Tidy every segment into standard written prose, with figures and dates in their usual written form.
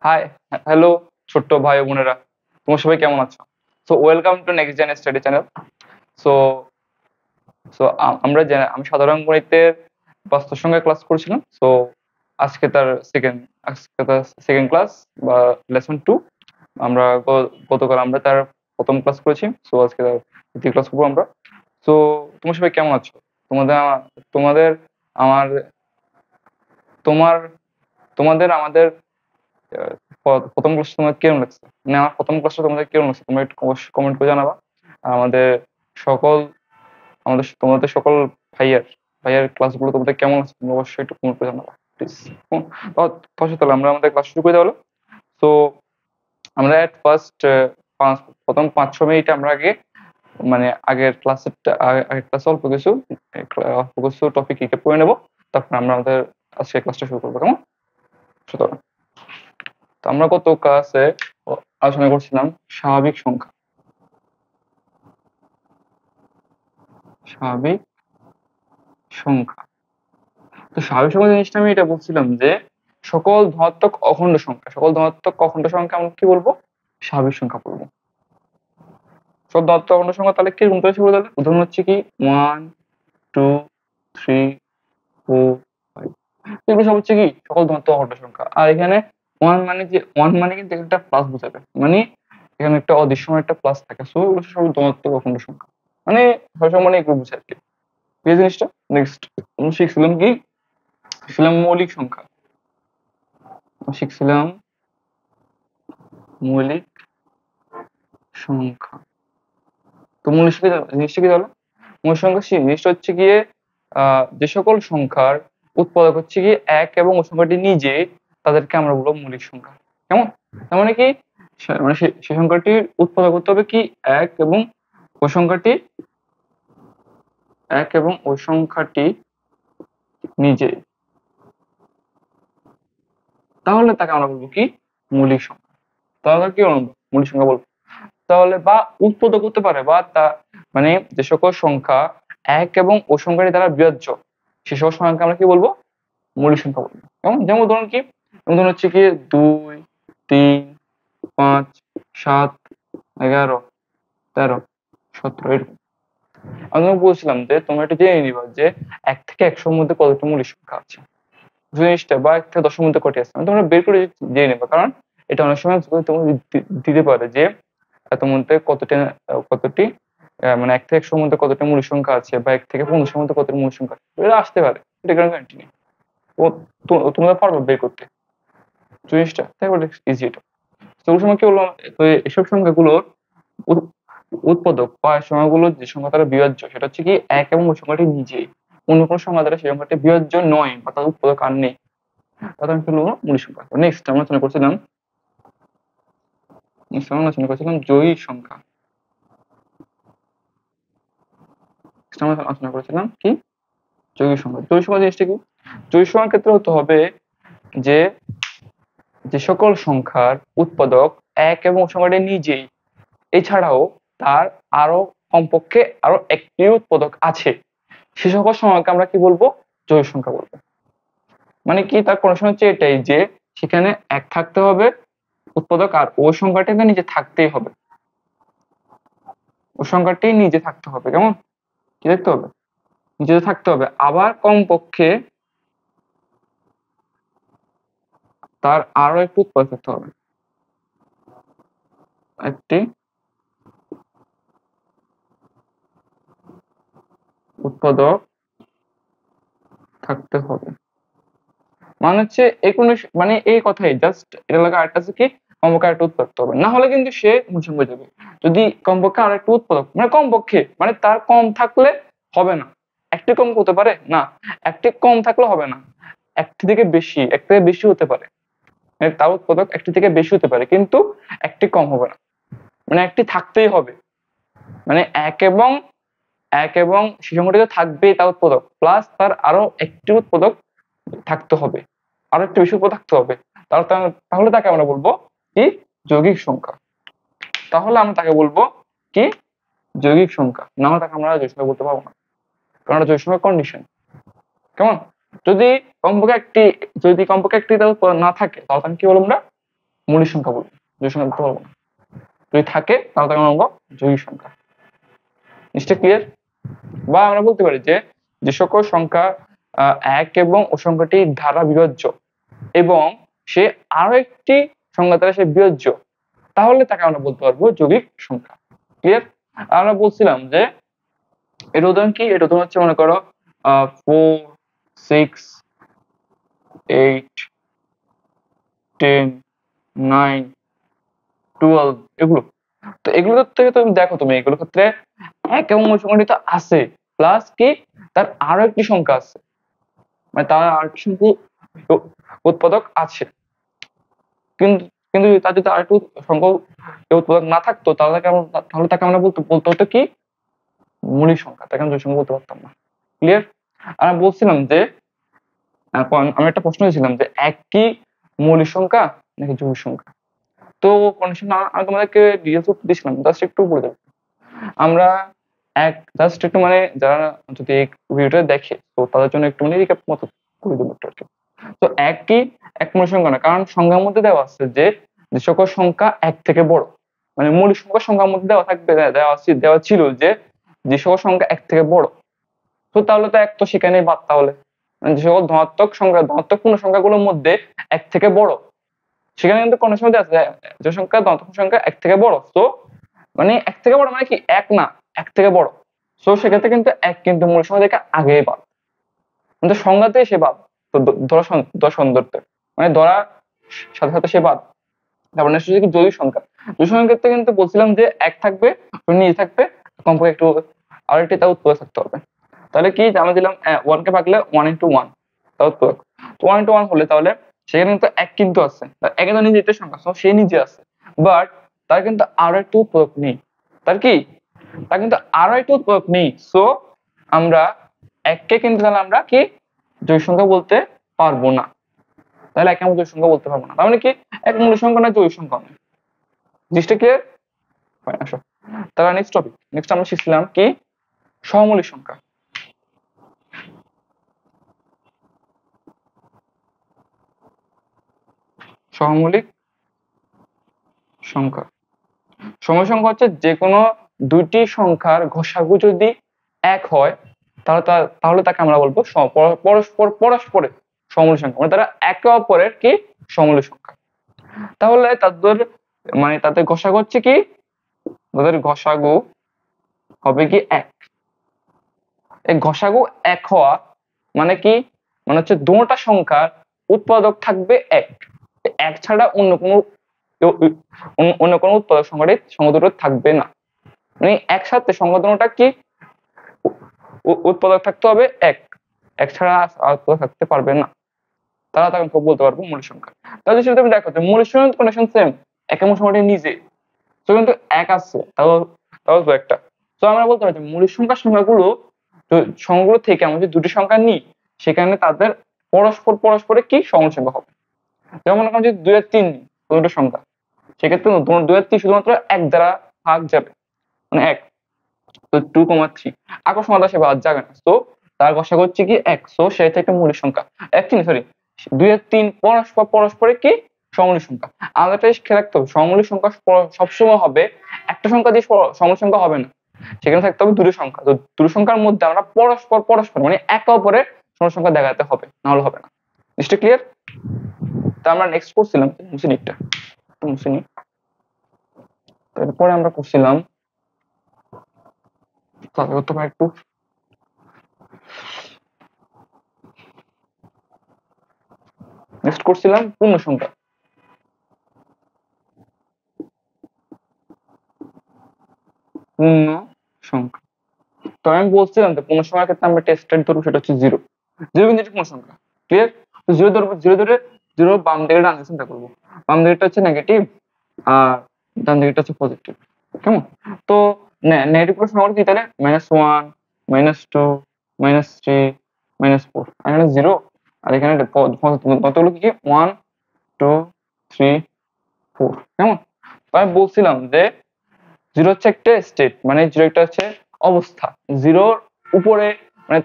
High, hello ছোট্ট ভাই ও বোনেরা, তোমরা সবাই কেমন আছো? So welcome to Next Gen Study channel. So so আমি সাধারণ গণিতের বাস্তব সংখ্যা ক্লাস করছিলাম। সো আজকে তার সেকেন্ড ক্লাস বা লেসন 2। আমরা গতকাল আমরা তার প্রথম ক্লাস করেছি। সো আজকে তার দ্বিতীয় ক্লাস করবো আমরা। সো তোমরা সবাই কেমন আছো? তোমাদের আমার তোমার তোমাদের আমাদের প্রথম ক্লাসটা তোমাদের কিরকম লাগছে? মানে আমার প্রথম ক্লাসটা তোমাদের কিরকম লাগছে তোমরা একটু অবশ্যই কমেন্ট করে জানাবা। আর সকল তোমাদের সকল ভাইয়ার ভাইয়ার ক্লাসগুলো তোমাদের কেমন লাগছে তোমরা অবশ্যই একটু কমেন্ট করে জানাবা প্লিজ। তাহলে আমরা আমাদের ক্লাস শুরু করে দেওয়া হলো। তো আমরা এট ফার্স্ট প্রথম 5-6 মিনিট আমরা আগের ক্লাসে অল্প কিছু টপিক রিক্যাপ করে নেবো। তারপর আমরা আমাদের আজকে ক্লাসটা শুরু করবো, কেমন? সুতরাং তো আমরা গত ক্লাসে আলোচনা করছিলাম স্বাভাবিক সংখ্যা। স্বাভাবিক সংখ্যা তো স্বাভাবিক সংখ্যা জিনিসটা আমি এটা বলছিলাম যে সকল ধনাত্মক অখণ্ড সংখ্যা আমরা কি বলবো? স্বাভাবিক সংখ্যা বলবো। সব ধনাত্মক অখণ্ড সংখ্যা তাহলে কিরকম করে শুরু? তাহলে উদাহরণ হচ্ছে কি 1, 2, 3, 4, 5, এগুলো সব হচ্ছে কি সকল ধনাত্মক অখণ্ড সংখ্যা। আর এখানে ওয়ান মানে কিন্তু একটা প্লাস বোঝাবে, মানে এখানে একটা অদৃশ্যমান একটা প্লাস থাকে। সো এগুলো সব ধনাত্মক অখণ্ড সংখ্যা, মানে সবসময় মানে এগুলো বোঝায় আর কি এই জিনিসটা। নেক্সট আমরা শিখছিলাম মৌলিক সংখ্যা। শিখছিলাম মৌলিক সংখ্যা। তো মৌলিক সংখ্যা জিনিসটা কি তাহলে? মৌলিক সংখ্যা জিনিসটা হচ্ছে গিয়ে যে সকল সংখ্যার উৎপাদক হচ্ছে গিয়ে এক এবং ওই সংখ্যাটি নিজে, তাদেরকে আমরা বলবো মৌলিক সংখ্যা। কেমন? তার মানে কি মানে সেই সংখ্যাটির উৎপাদক হতে হবে কি ওই সংখ্যাটি এক এবং ওই সংখ্যাটি নিজে, তাহলে তাকে আমরা বলবো কি মৌলিক সংখ্যা। তাহলে কি বলবো? মৌলিক সংখ্যা বলবো। তাহলে বা উৎপাদক হতে পারে বা তা মানে যে সকল সংখ্যা এক এবং ওই সংখ্যাটি দ্বারা বিভাজ্য, সে সকল সংখ্যাকে আমরা কি বলবো? মৌলিক সংখ্যা বলবো। যেমন উদাহরণ কি? উদাহরণ হচ্ছে কি 2, 3, 5, 7, 11, 13, 17 এরকম। আমি তোমাকে বলছিলাম যে তোমরা এটা জেনে নিবা যে 1 থেকে 100-র মধ্যে কতটা মৌলিক সংখ্যা আছে, জিনিসটা বা 1 থেকে 10-এর মধ্যে কটি আছে তোমরা বের করে জেনে নেবা। কারণ এটা অনেক সময় তোমাকে দিতে পারে যে এত মধ্যে কতটি 1 থেকে 100-এর মধ্যে কতটা মৌলিক সংখ্যা আছে বা 1 থেকে 50-এর মধ্যে কতটা মৌলিক সংখ্যা আছে, এটা আসতে পারে। এটা কোনো গ্যারান্টি নেই। তোমরা পারবে বের করতে জিনিসটা, তাই বলে ইজি এটা। তো ওই সময় কি হলো, তো এসব সংখ্যাগুলোর উৎপাদক বা সংখ্যাগুলো যে সংখ্যা দ্বারা বিভাজ্য সেটা হচ্ছে কি এক এবং ওই সংখ্যাটি নিজেই, অন্য কোনো সংখ্যা দ্বারা সেই সংখ্যাটি বিভাজ্য নয় বা তার উৎপাদক আর নেই, তাহলে আমি কি বলবো? মৌলিক সংখ্যা। নেক্সট আমরা আলোচনা করছিলাম জয়ী সংখ্যা। আমরা আলোচনা করেছিলাম কি জয়ী সংখ্যা। জয়ী সংখ্যা জিনিসটা কি? জয়ী সংখ্যার ক্ষেত্রে হতে হবে যে যে সকল সংখ্যার উৎপাদক এক এবং সংখ্যাটি নিজেই, এছাড়াও তার কমপক্ষে আরো একটি উৎপাদক আছে, সে সকল সংখ্যাকে আমরা কি বলবো? জয়ী সংখ্যা বলবো। মানে কি তার কন্ডিশন হচ্ছে এটাই যে সেখানে এক থাকতে হবে উৎপাদক, আর ওই সংখ্যাটি নিজে থাকতেই হবে, ওই সংখ্যাটি নিজে থাকতে হবে। কেমন? কি দেখতে হবে? নিজে থাকতে হবে, আবার কমপক্ষে তার আরো একটু উৎপাদক থাকতে হবে, একটি উৎপাদক থাকতে হবে। মানে হচ্ছে মানে এই কথাই জাস্ট এটা লাগা আরেকটা আছে কি কমপক্ষে আরেকটা উৎপাদক হবে, না হলে কিন্তু সে মূল হয়ে যাবে। যদি কমপক্ষে আরেকটা উৎপাদক মানে কমপক্ষে মানে তার কম থাকলে হবে না, একটি কম হতে পারে না, একটি কম থাকলে হবে না, একটি থেকে বেশি হতে পারে, মানে তার উৎপাদক একটি থেকে বেশি হতে পারে কিন্তু একটি কম হবে না, মানে একটি থাকতেই হবে। মানে এক এবং সে সংখ্যাটি থাকবেই তার উৎপাদক, প্লাস তার আরো একটি উৎপাদক থাকতে হবে, আরো একটু বেশি উৎপাদক থাকতে হবে, তাহলে তাকে আমরা বলবো কি যৌগিক সংখ্যা। তাহলে আমরা তাকে বলবো কি যৌগিক সংখ্যা, না হলে তাকে আমরা জৈব সংখ্যা বলতে পারবো না, কারণ এটা জৈব সংখ্যার কন্ডিশন। কেমন? যদি কমপক্ষে একটি তার উৎপাদক না থাকে তাহলে তাকে কি বলবো আমরা? মৌলিক সংখ্যা বলবো, জৈব সংখ্যা বলতে পারবো না। যদি থাকে তাহলে তাকে আমরা বলবো জৈব সংখ্যা। নিশ্চয় ক্লিয়ার? বা আমরা বলতে পারি যে যে সকল সংখ্যা এক এবং ও সংখ্যাটি দ্বারা বিভাজ্য এবং সে আরো একটি সংখ্যা দ্বারা সে বিভাজ্য, তাহলে তাকে আমরা বলতে পারবো যৌগিক সংখ্যা। ক্লিয়ার? আমরা বলছিলাম যে এর উদাহরণ কি? এর উদাহরণ হচ্ছে মনে করো 4, 6, 8, 10, 9, 12 এগুলো। তো এগুলো থেকে তুমি দেখো, তুমি এগুলোর ক্ষেত্রে এক এবং ওই সংখ্যাটি তো আছে, প্লাস কি তার আরো একটি সংখ্যা আছে, মানে তার আরেকটি সংখ্যা উৎপাদক আছে। কিন্তু কিন্তু তার যদি আরেকটু সংখ্যা উৎপাদক না থাকতো তাহলে তাকে আমরা বলতে হতো কি মৌলিক সংখ্যা, তাকে আমরা জৈব সংখ্যা বলতে পারতাম না। ক্লিয়ার? আমরা বলছিলাম যে আমি একটা প্রশ্ন দিয়েছিলাম যে এক কি মৌলিক সংখ্যা নাকি জৈব সংখ্যা? তো কন্ডিশন আমি তোমাদেরকে ডিটেলস দিয়েছিলাম, জাস্ট একটু বলে দেবো। আমরা জাস্ট একটু মানে যারা যদি ভিডিওটা দেখে তো তাদের জন্য একটু মানে রিক্যাপ মতো করে দেবো একটু আর কি। তো এক কি এক মৌলিক সংখ্যা না, কারণ সংখ্যার মধ্যে দেওয়া আছে যে যে সকল সংখ্যা এক থেকে বড়, মানে মৌলিক সংখ্যার মধ্যে দেওয়া ছিল যে যে সকল সংখ্যা এক থেকে বড়। তো তাহলে তো এক তো সেখানেই বাদ, তাহলে মানে যে সকল ধনাত্মক পূর্ণ সংখ্যাগুলোর মধ্যে এক থেকে বড়, সেখানে কিন্তু কন্ডিশন মধ্যে আছে যে সংখ্যা ধনাত্মক সংখ্যা এক থেকে বড়। তো মানে এক থেকে বড় মানে কি এক না, এক থেকে বড়। সো সেক্ষেত্রে কিন্তু এক কিন্তু মূল সংখ্যা থেকে আগে বাদ, কিন্তু সংজ্ঞাতে সে বাদ। তো ধরা সৌন্দর্য মানে ধরার সাথে সাথে সে বাদ। তারপর নেক্সট হচ্ছে জৈব সংখ্যা। জৈব সংখ্যার ক্ষেত্রে কিন্তু বলছিলাম যে এক থাকবে, নিচে থাকবে, কমপক্ষে একটু আরেকটি তা উৎপাদক থাকতে হবে। তাহলে কি আমরা দিলাম 1 কে ভাগলে 1 into 1 তা উৎপাদক। তো 1 into 1 হলে তাহলে সেখানে কিন্তু এক কিন্তু আছে, একে তো নিজে একটা সংখ্যা, সে নিজে আছে, বাট তার কিন্তু আরো একটু উৎপাদক নেই। তার কিন্তু আরো একটু উৎপাদক নেই। সো আমরা এককে কিন্তু তাহলে আমরা কি জৈব সংখ্যা বলতে পারবো না। তাহলে একে আমরা জৈব সংখ্যা বলতে পারবো না, তার মানে কি এক মূল সংখ্যা না জৈব সংখ্যা নয়। জিনিসটা ক্লিয়ার? আসো তাহলে নেক্সট টপিক। নেক্সট আমরা শিখছিলাম কি সহমৌলিক সংখ্যা। সহমৌলিক সংখ্যা, সহমৌলিক সংখ্যা হচ্ছে যে কোনো দুইটি সংখ্যার ঘষাগু যদি এক হয় তাহলে তাকে আমরা বলবো পরস্পরের সহমৌলিক সংখ্যা, মানে তারা একে অপরের কি সহমৌলিক সংখ্যা। তাহলে তাদের ঘষাগু হচ্ছে কি, তাদের ঘষাগু হবে কি এক। এই ঘষাগু এক হওয়া মানে কি, মানে হচ্ছে দুটো সংখ্যার উৎপাদক থাকবে এক ছাড়া অন্য কোনো উৎপাদক সংখ্যা দুটো থাকবে না। মানে একসাথে সংখ্যা দুটোটা কি উৎপাদক থাকতে হবে এক ছাড়া উৎপাদক থাকতে পারবে না, তারা তখন বলতে পারবো মৌলিক সংখ্যা। তাহলে সেটা তুমি দেখো যে মৌলিক সংখ্যা কন্ডিশন সেম, এক এবং সংখ্যাটি নিজে, তো কিন্তু এক আছে তাও একটা। তো আমরা বলতে পারি মৌলিক সংখ্যাগুলো থেকে আমরা যদি দুটি সংখ্যা নিই সেখানে তাদের পরস্পরে কি সহমৌলিক সংখ্যা হবে। যেমন আমরা যদি 2 আর 3 নিই দুটো সংখ্যা, সেক্ষেত্রে 2 আর 3 শুধুমাত্র এক দ্বারা ভাগ যাবে, মানে এক। তো 2,3 আকর্ষণ সে বাদ যাবে না, তো তার ঘষাগু হচ্ছে কি এক। সো সেটা একটা মৌলিক সংখ্যা। 2 আর 3 পরস্পরে কি সমমৌলিক সংখ্যা। আমাদের একটা খেয়াল রাখতে হবে, সমমৌলিক সংখ্যা সবসময় হবে একটা সংখ্যা দিয়ে সমমৌলিক সংখ্যা হবে না, সেখানে থাকতে হবে দুটো সংখ্যা। তো দুটো সংখ্যার মধ্যে আমরা পরস্পর মানে একে অপরের সমমৌলিক সংখ্যা দেখাতে হবে, নাহলে হবে না। নিশ্চয় ক্লিয়ার? তা আমরা নেক্সট করছিলাম তারপরে আমরা করছিলাম একটু নেক্সট করছিলাম পূর্ণ সংখ্যা। পূর্ণ সংখ্যা, তো আমি বলছিলাম যে পূর্ণ সংখ্যার ক্ষেত্রে আমরা টেস্টেড ধরবো, সেটা হচ্ছে 0 কিন্তু পূর্ণ সংখ্যা। ক্লিয়ার? তো 0 ধরবো, 0 ধরে 0 বাম দিকে ডান দিকে চিন্তা করবো, বাম দিকটা হচ্ছে নেগেটিভ আর ডান দিকটা হচ্ছে পজিটিভ। কেমন? তো নেগেটিভ পূর্ণ সংখ্যা কি তাহলে -1, -2, -3, -4, এখানে 0 আর এখানে কতগুলো কি 1 2 3 4। কেমন? তো আমি বলছিলাম যে 0 হচ্ছে একটা স্টেট, মানে 0 একটা হচ্ছে অবস্থা। 0 উপরে মানে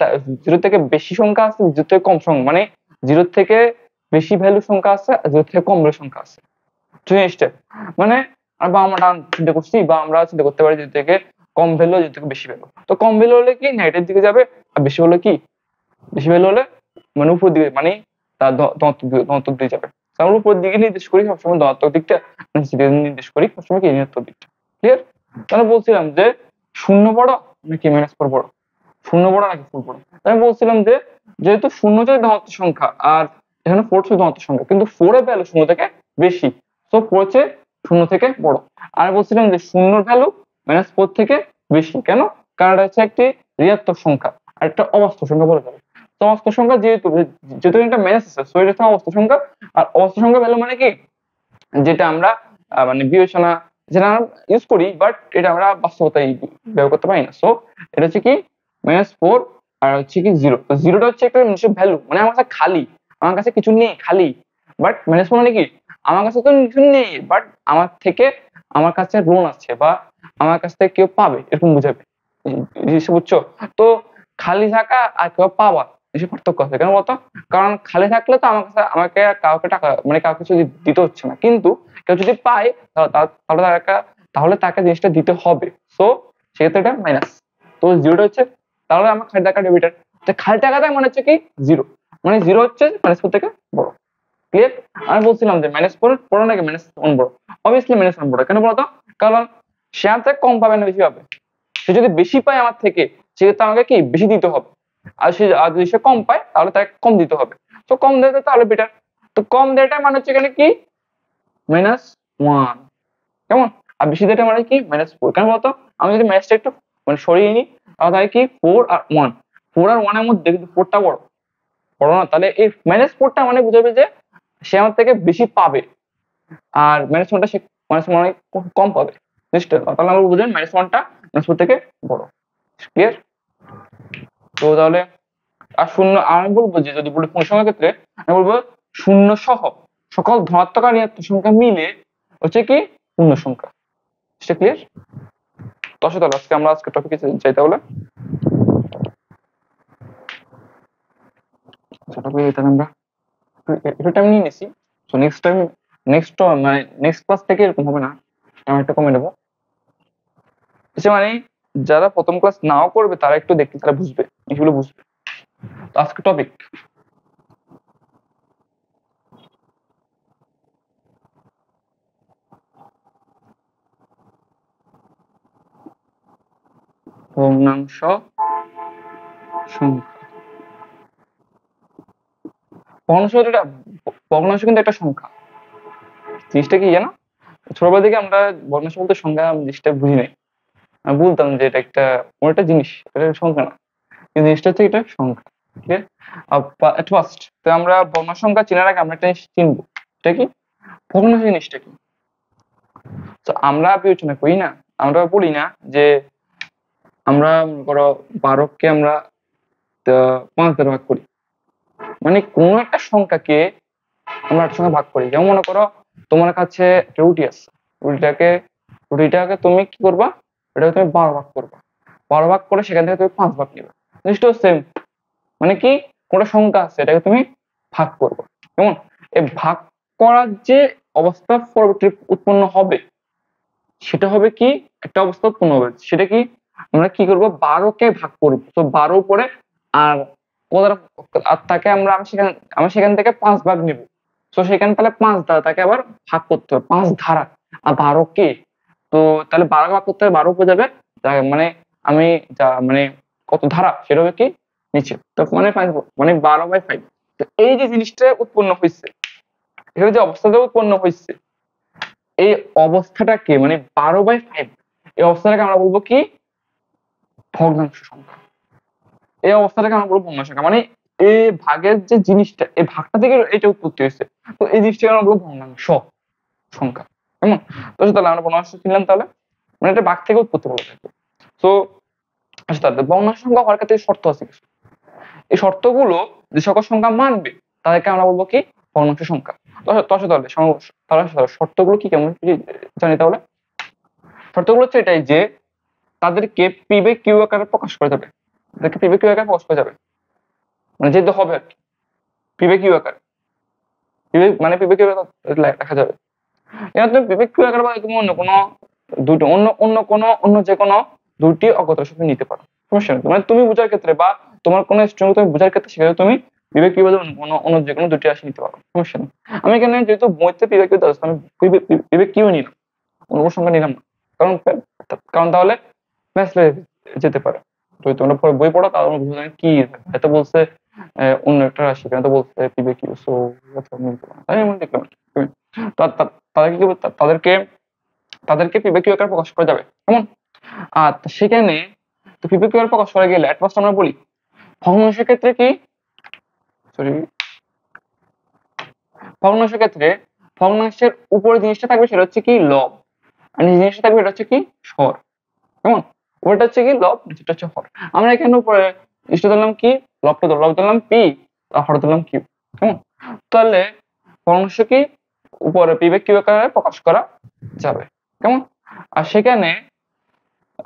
0 থেকে বেশি সংখ্যা আছে, 0 থেকে কম সংখ্যা, মানে 0 থেকে বেশি ভ্যালু সংখ্যা আছে, 0 থেকে কম ভ্যালু সংখ্যা আছে। জিনিসটা মানে বা আমরা ডান চিন্তা করছি বা আমরা চিন্তা করতে পারি যে থেকে কম ভ্যালু যে থেকে বেশি ভ্যালু। তো কম ভ্যালু হলে কি নেগেটিভ দিকে যাবে, আর বেশি হলে কি, বেশি ভ্যালু হলে মানে উপর দিকে মানে তার ধনাত্মক দিকে যাবে। তো আমরা উপর দিকে নির্দেশ করি সবসময় ধনাত্মক দিকটা, নির্দেশ করি সবসময় কি ঋণাত্মক দিকটা। ক্লিয়ার? তাহলে বলছিলাম যে শূন্য বড় নাকি -4 বড়, শূন্য বড় নাকি 4 বড়। আমি বলছিলাম যে যেহেতু শূন্য হচ্ছে ধনাত্মক সংখ্যা আর এখানে 4 হচ্ছে ধনাত্মক সংখ্যা, কিন্তু 4 এর ভ্যালু শূন্য থেকে বেশি, তো 4 হচ্ছে শূন্য থেকে বড়। আর বলছিলাম যে শূন্যর ভ্যালু -4 থেকে বেশি, কেন? কারণ এটা হচ্ছে একটি ঋণাত্মক সংখ্যা আর একটা অবাস্তব সংখ্যা বলা যাবে। তো অবাস্তব সংখ্যা যেহেতু যেহেতু একটা মাইনাস আছে, সো এটা হচ্ছে অবাস্তব সংখ্যা। আর অবাস্তব সংখ্যা ভ্যালু মানে কি, যেটা আমরা মানে বিবেচনা যেটা আমরা ইউজ করি, বাট এটা আমরা বাস্তবতায় ব্যবহার করতে পারি না। সো এটা হচ্ছে কি -4 আর হচ্ছে কি 0। তো 0টা হচ্ছে একটা নিশ্চয় ভ্যালু, মানে আমার কাছে খালি, আমার কাছে কিছু নেই খালি। বাট -4 মানে কি, আমার কাছে তো কিছু নেই, বাট আমার থেকে আমার কাছে ঋণ আছে বা আমার কাছ থেকে কেউ পাবে, এরকম বুঝাবে। জিনিসটা বুঝছো? তো খালি থাকা আর কেউ পাওয়া বেশি পার্থক্য আছে, কেন বলতো? কারণ খালি থাকলে তো আমার কাছে আমাকে কাউকে টাকা মানে কাউকে কিছু দিতে হচ্ছে না, কিন্তু কেউ যদি পায় তাহলে তাকে জিনিসটা দিতে হবে। সো সেক্ষেত্রে এটা মাইনাস। তো 0টা হচ্ছে, তাহলে আমার খালি টাকা ডেবিটার। খালি টাকাটা মানে হচ্ছে কি 0, মানে 0 হচ্ছে -4 থেকে বড়। ক্লিয়ার? আমি বলছিলাম যে -4 বড় নাকি -1 বড়? অবভিয়াসলি -1 বড়। কেন বলতো? কারণ সে আমার থেকে কম পাবে না বেশি পাবে। সে যদি বেশি পায় আমার থেকে, সেক্ষেত্রে আমাকে কি বেশি দিতে হবে। আর যদি সে কম পায় তাহলে তাকে কম দিতে হবে। তো কম দিতে তাহলে বেটার। তো কম দেওয়াটা মানে হচ্ছে এখানে কি -1, কেমন? আর বেশি দেওয়াটা মানে কি -4। কেন বলতো? আমি যদি ম্যাথটা একটু মানে সরিয়ে নিই, তাহলে কি 4 আর 1, 4 আর 1 এর মধ্যে কিন্তু 4 টা বড়, বড় না? তাহলে এই -4টা মানে বুঝাবে যে সে আমার থেকে বেশি পাবে, আর -1টা সে -1 কম পাবে। জিনিসটা তাহলে আমরা বুঝলেন -1টা -4 থেকে বড়। ক্লিয়ার? তো তাহলে আর শূন্য আমি বলবো যে যদি বলি পূর্ণসংখ্যার ক্ষেত্রে আমি বলবো শূন্য সহ সকল ধনাত্মক আর ঋণাত্মক সংখ্যা মিলে হচ্ছে কি পূর্ণ সংখ্যা। সেটা ক্লিয়ার? তো আসো তাহলে আজকে টপিকে যাই তাহলে। তাহলে আমরা একটু টাইম নিয়ে নিছি। তো নেক্সট টাইম মানে নেক্সট ক্লাস থেকে এরকম হবে না, আমি একটা কমে নেবো। মানে যারা প্রথম ক্লাস নাও করবে তারা একটু দেখতে, তারা বুঝবে, এগুলো বুঝবে। তো আজকে টপিক ভগ্নাংশ সংখ্যা। ভগ্নাংশ কিন্তু একটা সংখ্যা। জিনিসটা কি জানো, ছোটবেলা থেকে আমরা ভগ্নাংশ বলতে সংখ্যা জিনিসটা বুঝি নাই। আমি বলতাম যে এটা একটা জিনিস, এটা সংখ্যা না, এই জিনিসটা হচ্ছে এটা সংখ্যা। ঠিক আছে? এট ফার্স্ট তো আমরা ভগ্নাংশ সংখ্যা চেনার আগে আমরা একটা জিনিস চিনবো, এটা কি ভগ্নাংশ জিনিসটা কি। তো আমরা বিবেচনা করি না, আমরা বলি না যে আমরা মনে করো 12কে আমরা 5 দ্বারা ভাগ করি, মানে কোন একটা সংখ্যাকে আমরা একটা সঙ্গে ভাগ করি। যেমন মনে করো তোমার কাছে রুটি আছে, রুটিটাকে তুমি কি করবা, এটাকে তুমি 12 ভাগ করবা, 12 ভাগ করে সেখান থেকে তুমি 5 ভাগ নিবে। জিনিসটাও সেম, মানে কি কোনটা সংখ্যা আছে এটাকে তুমি ভাগ করবে। কেমন? এই ভাগ করার যে অবস্থা পরবর্তী উৎপন্ন হবে, সেটা হবে কি একটা অবস্থা উৎপন্ন হবে, সেটা কি আমরা কি করব 12কে ভাগ করব। তো 12 উপরে আর আর তাকে আমি সেখান থেকে 5 ভাগ নিব। তো সেখানে তাহলে 5 দ্বারা তাকে আবার ভাগ করতে হবে, 5 ধারা আর 12কে। তো তাহলে 12 ভাগ করতে হবে 12 উপরে যাবে, মানে আমি মানে কত ধারা সেটা হবে কি নিচে, তো মানে 5 মানে 12/5। তো এই যে জিনিসটা উৎপন্ন হয়েছে, এখানে যে অবস্থাটা উৎপন্ন হয়েছে, এই অবস্থাটাকে মানে 12/5, এই অবস্থাটাকে আমরা বলবো কি ভগ্নাংশ সংখ্যা। এই অবস্থাটাকে আমরা বলবো ভগ্নাংশ সংখ্যা, মানে এই ভাগের যে জিনিসটা, এই ভাগটা থেকে এটা উৎপত্তি হয়েছে, তো এই জিনিসটাকে আমরা বলবো ভগ্নাংশ সংখ্যা। কেমন? তো তাহলে আমরা ভগ্নাংশ চিনলাম, তাহলে মানে এটা ভাগ থেকে উৎপত্তি বলে থাকি। তো তাহলে ভগ্নাংশ সংখ্যা হওয়ার ক্ষেত্রে শর্ত আছে কিছু, এই শর্তগুলো যে সকল সংখ্যা মানবে তাদেরকে আমরা বলবো কি ভগ্নাংশ সংখ্যা। তাহলে শর্তগুলো কি কেমন জানি, তাহলে শর্তগুলো হচ্ছে এটাই যে তাদেরকে পি বাই কিউ আকারে প্রকাশ করা যাবে, তাদেরকে পি বাই কিউ আকারে প্রকাশ করা যাবে, মানে যেতে হবে আর কি পি বাই কিউ আকারে, মানে পি বাই কিউ লেখা যাবে। এখানে তুমি বিবেক ক্রিয়া আকার বা তুমি অন্য কোনো দুটো অন্য যে কোনো দুটি অগত শব্দ নিতে পারো, সমস্যা নেই। মানে তুমি বোঝার ক্ষেত্রে বা তোমার কোনো স্ট্রিং তুমি বোঝার ক্ষেত্রে সেক্ষেত্রে তুমি বিবেক ক্রিয়া অন্য যে কোনো দুটি রাশি নিতে পারো, সমস্যা নেই। আমি এখানে যেহেতু বইতে বিবেক ক্রিয়া আছে, আমি বিবেক কিও নিলাম, অন্য সংখ্যা নিলাম না, কারণ কারণ তাহলে ম্যাচ যেতে পারে। তো তোমরা বই পড়ো তাহলে বুঝবে কি এত বলছে অন্য একটা রাশি, কেন তো বলছে বিবেক কিউ, সো তাই আমি দেখলাম তাদেরকে তাদেরকে তাদেরকে পিবিকিউ আকারে প্রকাশ করা যাবে, কেমন? আর সেখানে তো পিবিকিউ আকারে প্রকাশ করা গেলে ফার্স্ট আমরা বলি ভগ্নাংশের ক্ষেত্রে কি, সরি, ভগ্নাংশের ক্ষেত্রে ভগ্নাংশের উপরে জিনিসটা থাকবে সেটা হচ্ছে কি লব, আর নিচে জিনিসটা থাকবে এটা হচ্ছে কি হর, কেমন? উপরটা হচ্ছে কি লব, নিচেটা হচ্ছে হর। আমরা এখানে উপরে জিনিসটা ধরলাম কি লব ধরলাম পি আর হর ধরলাম কিউ, কেমন? তাহলে ভগ্নাংশ কি উপরে পিবিকিউ আকারে প্রকাশ করা যাবে, কেমন? আর সেখানে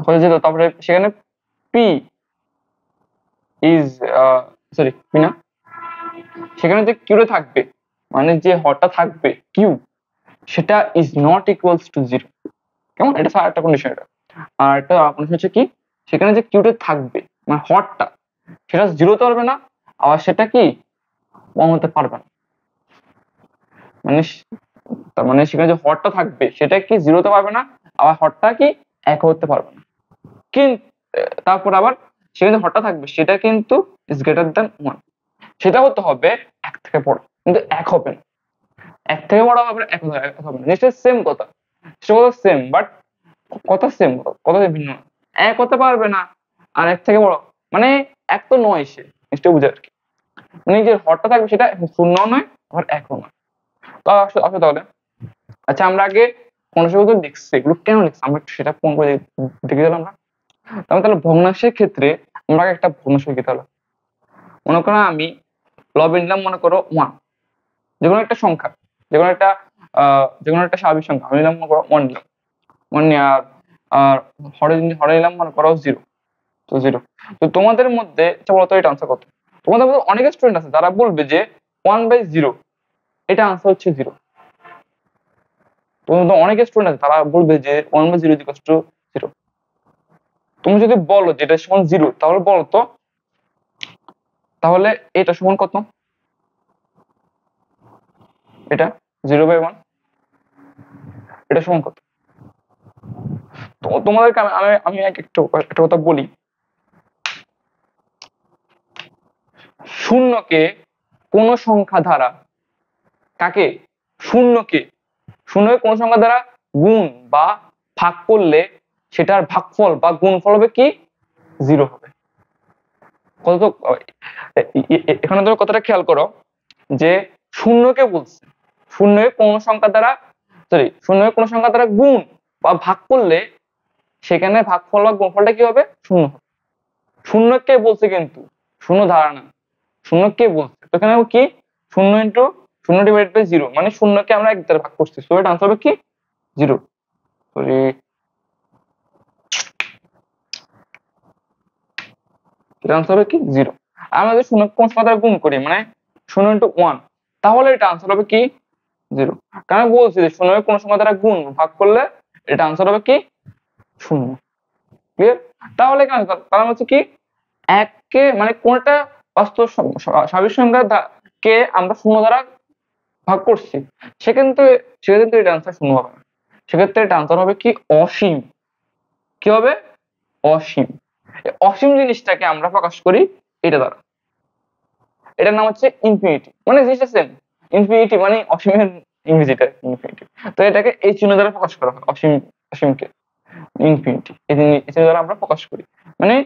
হয়ে যেত, তারপরে সেখানে পি ইজ সরি পি না, সেখানে যে কিউটা থাকবে মানে যে হরটা থাকবে কিউ, সেটা is not equals two zero, কেমন? এটা একটা কন্ডিশন। এটা আর একটা কন্ডিশন হচ্ছে কি সেখানে যে কিউটা থাকবে মানে হরটা সেটা জিরো হতে পারবে না, আবার সেটা কি ওয়ান হতে পারবে না, মানে তার মানে সেখানে যে হরটা থাকবে সেটা কি জিরো হতে পারবে না, আবার হরটা কি এক হতে পারবে না। কিন্তু তারপর আবার সেখানে যে হরটা থাকবে সেটা কিন্তু ইজ গ্রেটার দ্যান ওয়ান, সেটা হতে হবে এক থেকে বড়, কিন্তু এক হবে না, এক থেকে বড় হবে এক হবে না, জিনিসটা সেম কথা, সেটা সেম বাট কথা সেম, কথা ভিন্ন, এক হতে পারবে না আর এক থেকে বড় মানে এক তো নয়, সে জিনিসটা বুঝে আর কি, মানে যে হরটা থাকবে সেটা শূন্য নয় আবার একও নয়। তো আসো তাহলে, আচ্ছা আমরা আগে ভগ্নাংশগুলো লিখছি, এগুলো কেন লিখছি আমরা একটু সেটা কোন করে দেখে দিলাম আমরা। তাহলে ভগ্নাংশের ক্ষেত্রে আমরা একটা ভগ্নাংশ লিখতে হলো, মনে করো আমি লবে নিলাম মনে করো ওয়ান, যেকোনো একটা সংখ্যা, যেকোনো একটা স্বাভাবিক সংখ্যা আমি নিলাম মনে করো ওয়ান নিলাম, ওয়ান নিয়ে আর হরে নিলাম মনে করো জিরো, তো জিরো। তো তোমাদের মধ্যে বলতো এটা আনসার কত? তোমাদের মধ্যে অনেক স্টুডেন্ট আছে যারা বলবে যে 1/0, এটা আনসার হচ্ছে জিরো। তোমাদের অনেক স্টুডেন্ট আছে তারা বলবে যে 1/0 ইকুয়ালস টু জিরো। তুমি যদি বলো যে এটা সমান জিরো তাহলে বলো তো তাহলে এটা সমান কত? এটা 0/1, এটা সমান কত? তো তোমাদেরকে আমি একটু একটা কথা বলি, শূন্যকে কোন সংখ্যা দ্বারা কাকে শূন্যকে কোন সংখ্যা দ্বারা গুণ বা ভাগ করলে সেটার ভাগফল বা গুণফল হবে কি জিরো হবে। কত তো এখানে ধরো কথাটা খেয়াল করো যে শূন্যকে বলছে শূন্যকে কোন সংখ্যা দ্বারা গুণ বা ভাগ করলে সেখানে ভাগফল বা গুণফলটা কি হবে শূন্য হবে। শূন্য কে বলছে কিন্তু শূন্য ধারণা, শূন্য কে বলছে তো এখানে কি শূন্য ইন্টু শূন্য ডিভাইড বাই জিরো, মানে শূন্যকে আমরা এক দ্বারা ভাগ করছি, সো এটা আনসার হবে কি জিরো। সরি এটা আনসার হবে কি জিরো। আমরা যদি শূন্য কোন সংখ্যা দ্বারা গুণ করি মানে শূন্য ইন্টু ওয়ান, তাহলে এটা আনসার হবে কি জিরো, কারণ বলছি যে শূন্য কোন সংখ্যা দ্বারা গুণ ভাগ করলে এটা আনসার হবে কি শূন্য। ক্লিয়ার? তাহলে কারণ হচ্ছে কি এককে মানে কোনটা বাস্তব স্বাভাবিক সংখ্যা কে আমরা শূন্য দ্বারা ভাগ করছি সেক্ষেত্রে এটা আনসার শূন্য হবে না, সেক্ষেত্রে এটা আনসার হবে কি অসীম। কি হবে? অসীম। অসীম জিনিসটাকে আমরা প্রকাশ করি এটা দ্বারা, এটার নাম হচ্ছে ইনফিনিটি, মানে জিনিসটা সেম, ইনফিনিটি মানে অসীমের ইংরেজিটা ইনফিনিটি, তো এটাকে এই চিহ্ন দ্বারা প্রকাশ করা হয়, অসীমকে ইনফিনিটি এই চিহ্ন দ্বারা আমরা প্রকাশ করি। মানে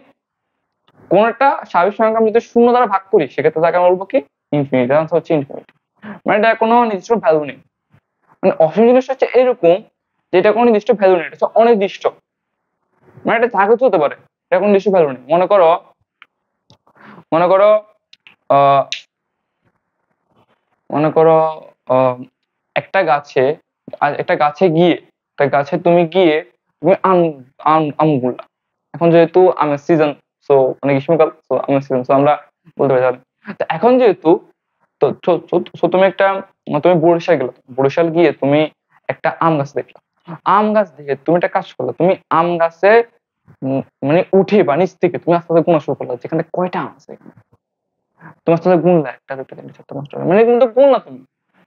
কোন একটা স্বাভাবিক সংখ্যা আমি যদি শূন্য দ্বারা ভাগ করি সেক্ষেত্রে তাকে আমরা বলবো কি ইনফিনিটি, আনসার হচ্ছে ইনফিনিটি, মানে এটা কোনো নির্দিষ্ট ভ্যালু নেই। মানে অসীম জিনিসটা হচ্ছে এরকম যে এটা কোনো নির্দিষ্ট ভ্যালু নেই, এটা হচ্ছে অনির্দিষ্ট, মানে এটা যা কিছু হতে পারে, এটা কোনো নির্দিষ্ট ভ্যালু নেই। মনে করো মনে করো একটা গাছে তুমি গিয়ে তুমি আম গুলা, এখন যেহেতু আমের সিজন, সো মানে গ্রীষ্মকাল, সো আমের সিজন, সো আমরা বলতে পারি। তো এখন যেহেতু তুমি বরিশাল গেলে, বরিশাল গিয়ে তুমি একটা আম গাছ দেখলা, আম গাছ দেখে তুমি একটা কাজ করলে, তুমি আম গাছে মানে উঠে বা নিচ থেকে তুমি আস্তে আস্তে গোনা শুরু করলে যেখানে কয়টা আম আছে এখানে। তোমার সাথে গুনলা 1 2 3 4 5 6 মানে কিন্তু গুনলা তুমি।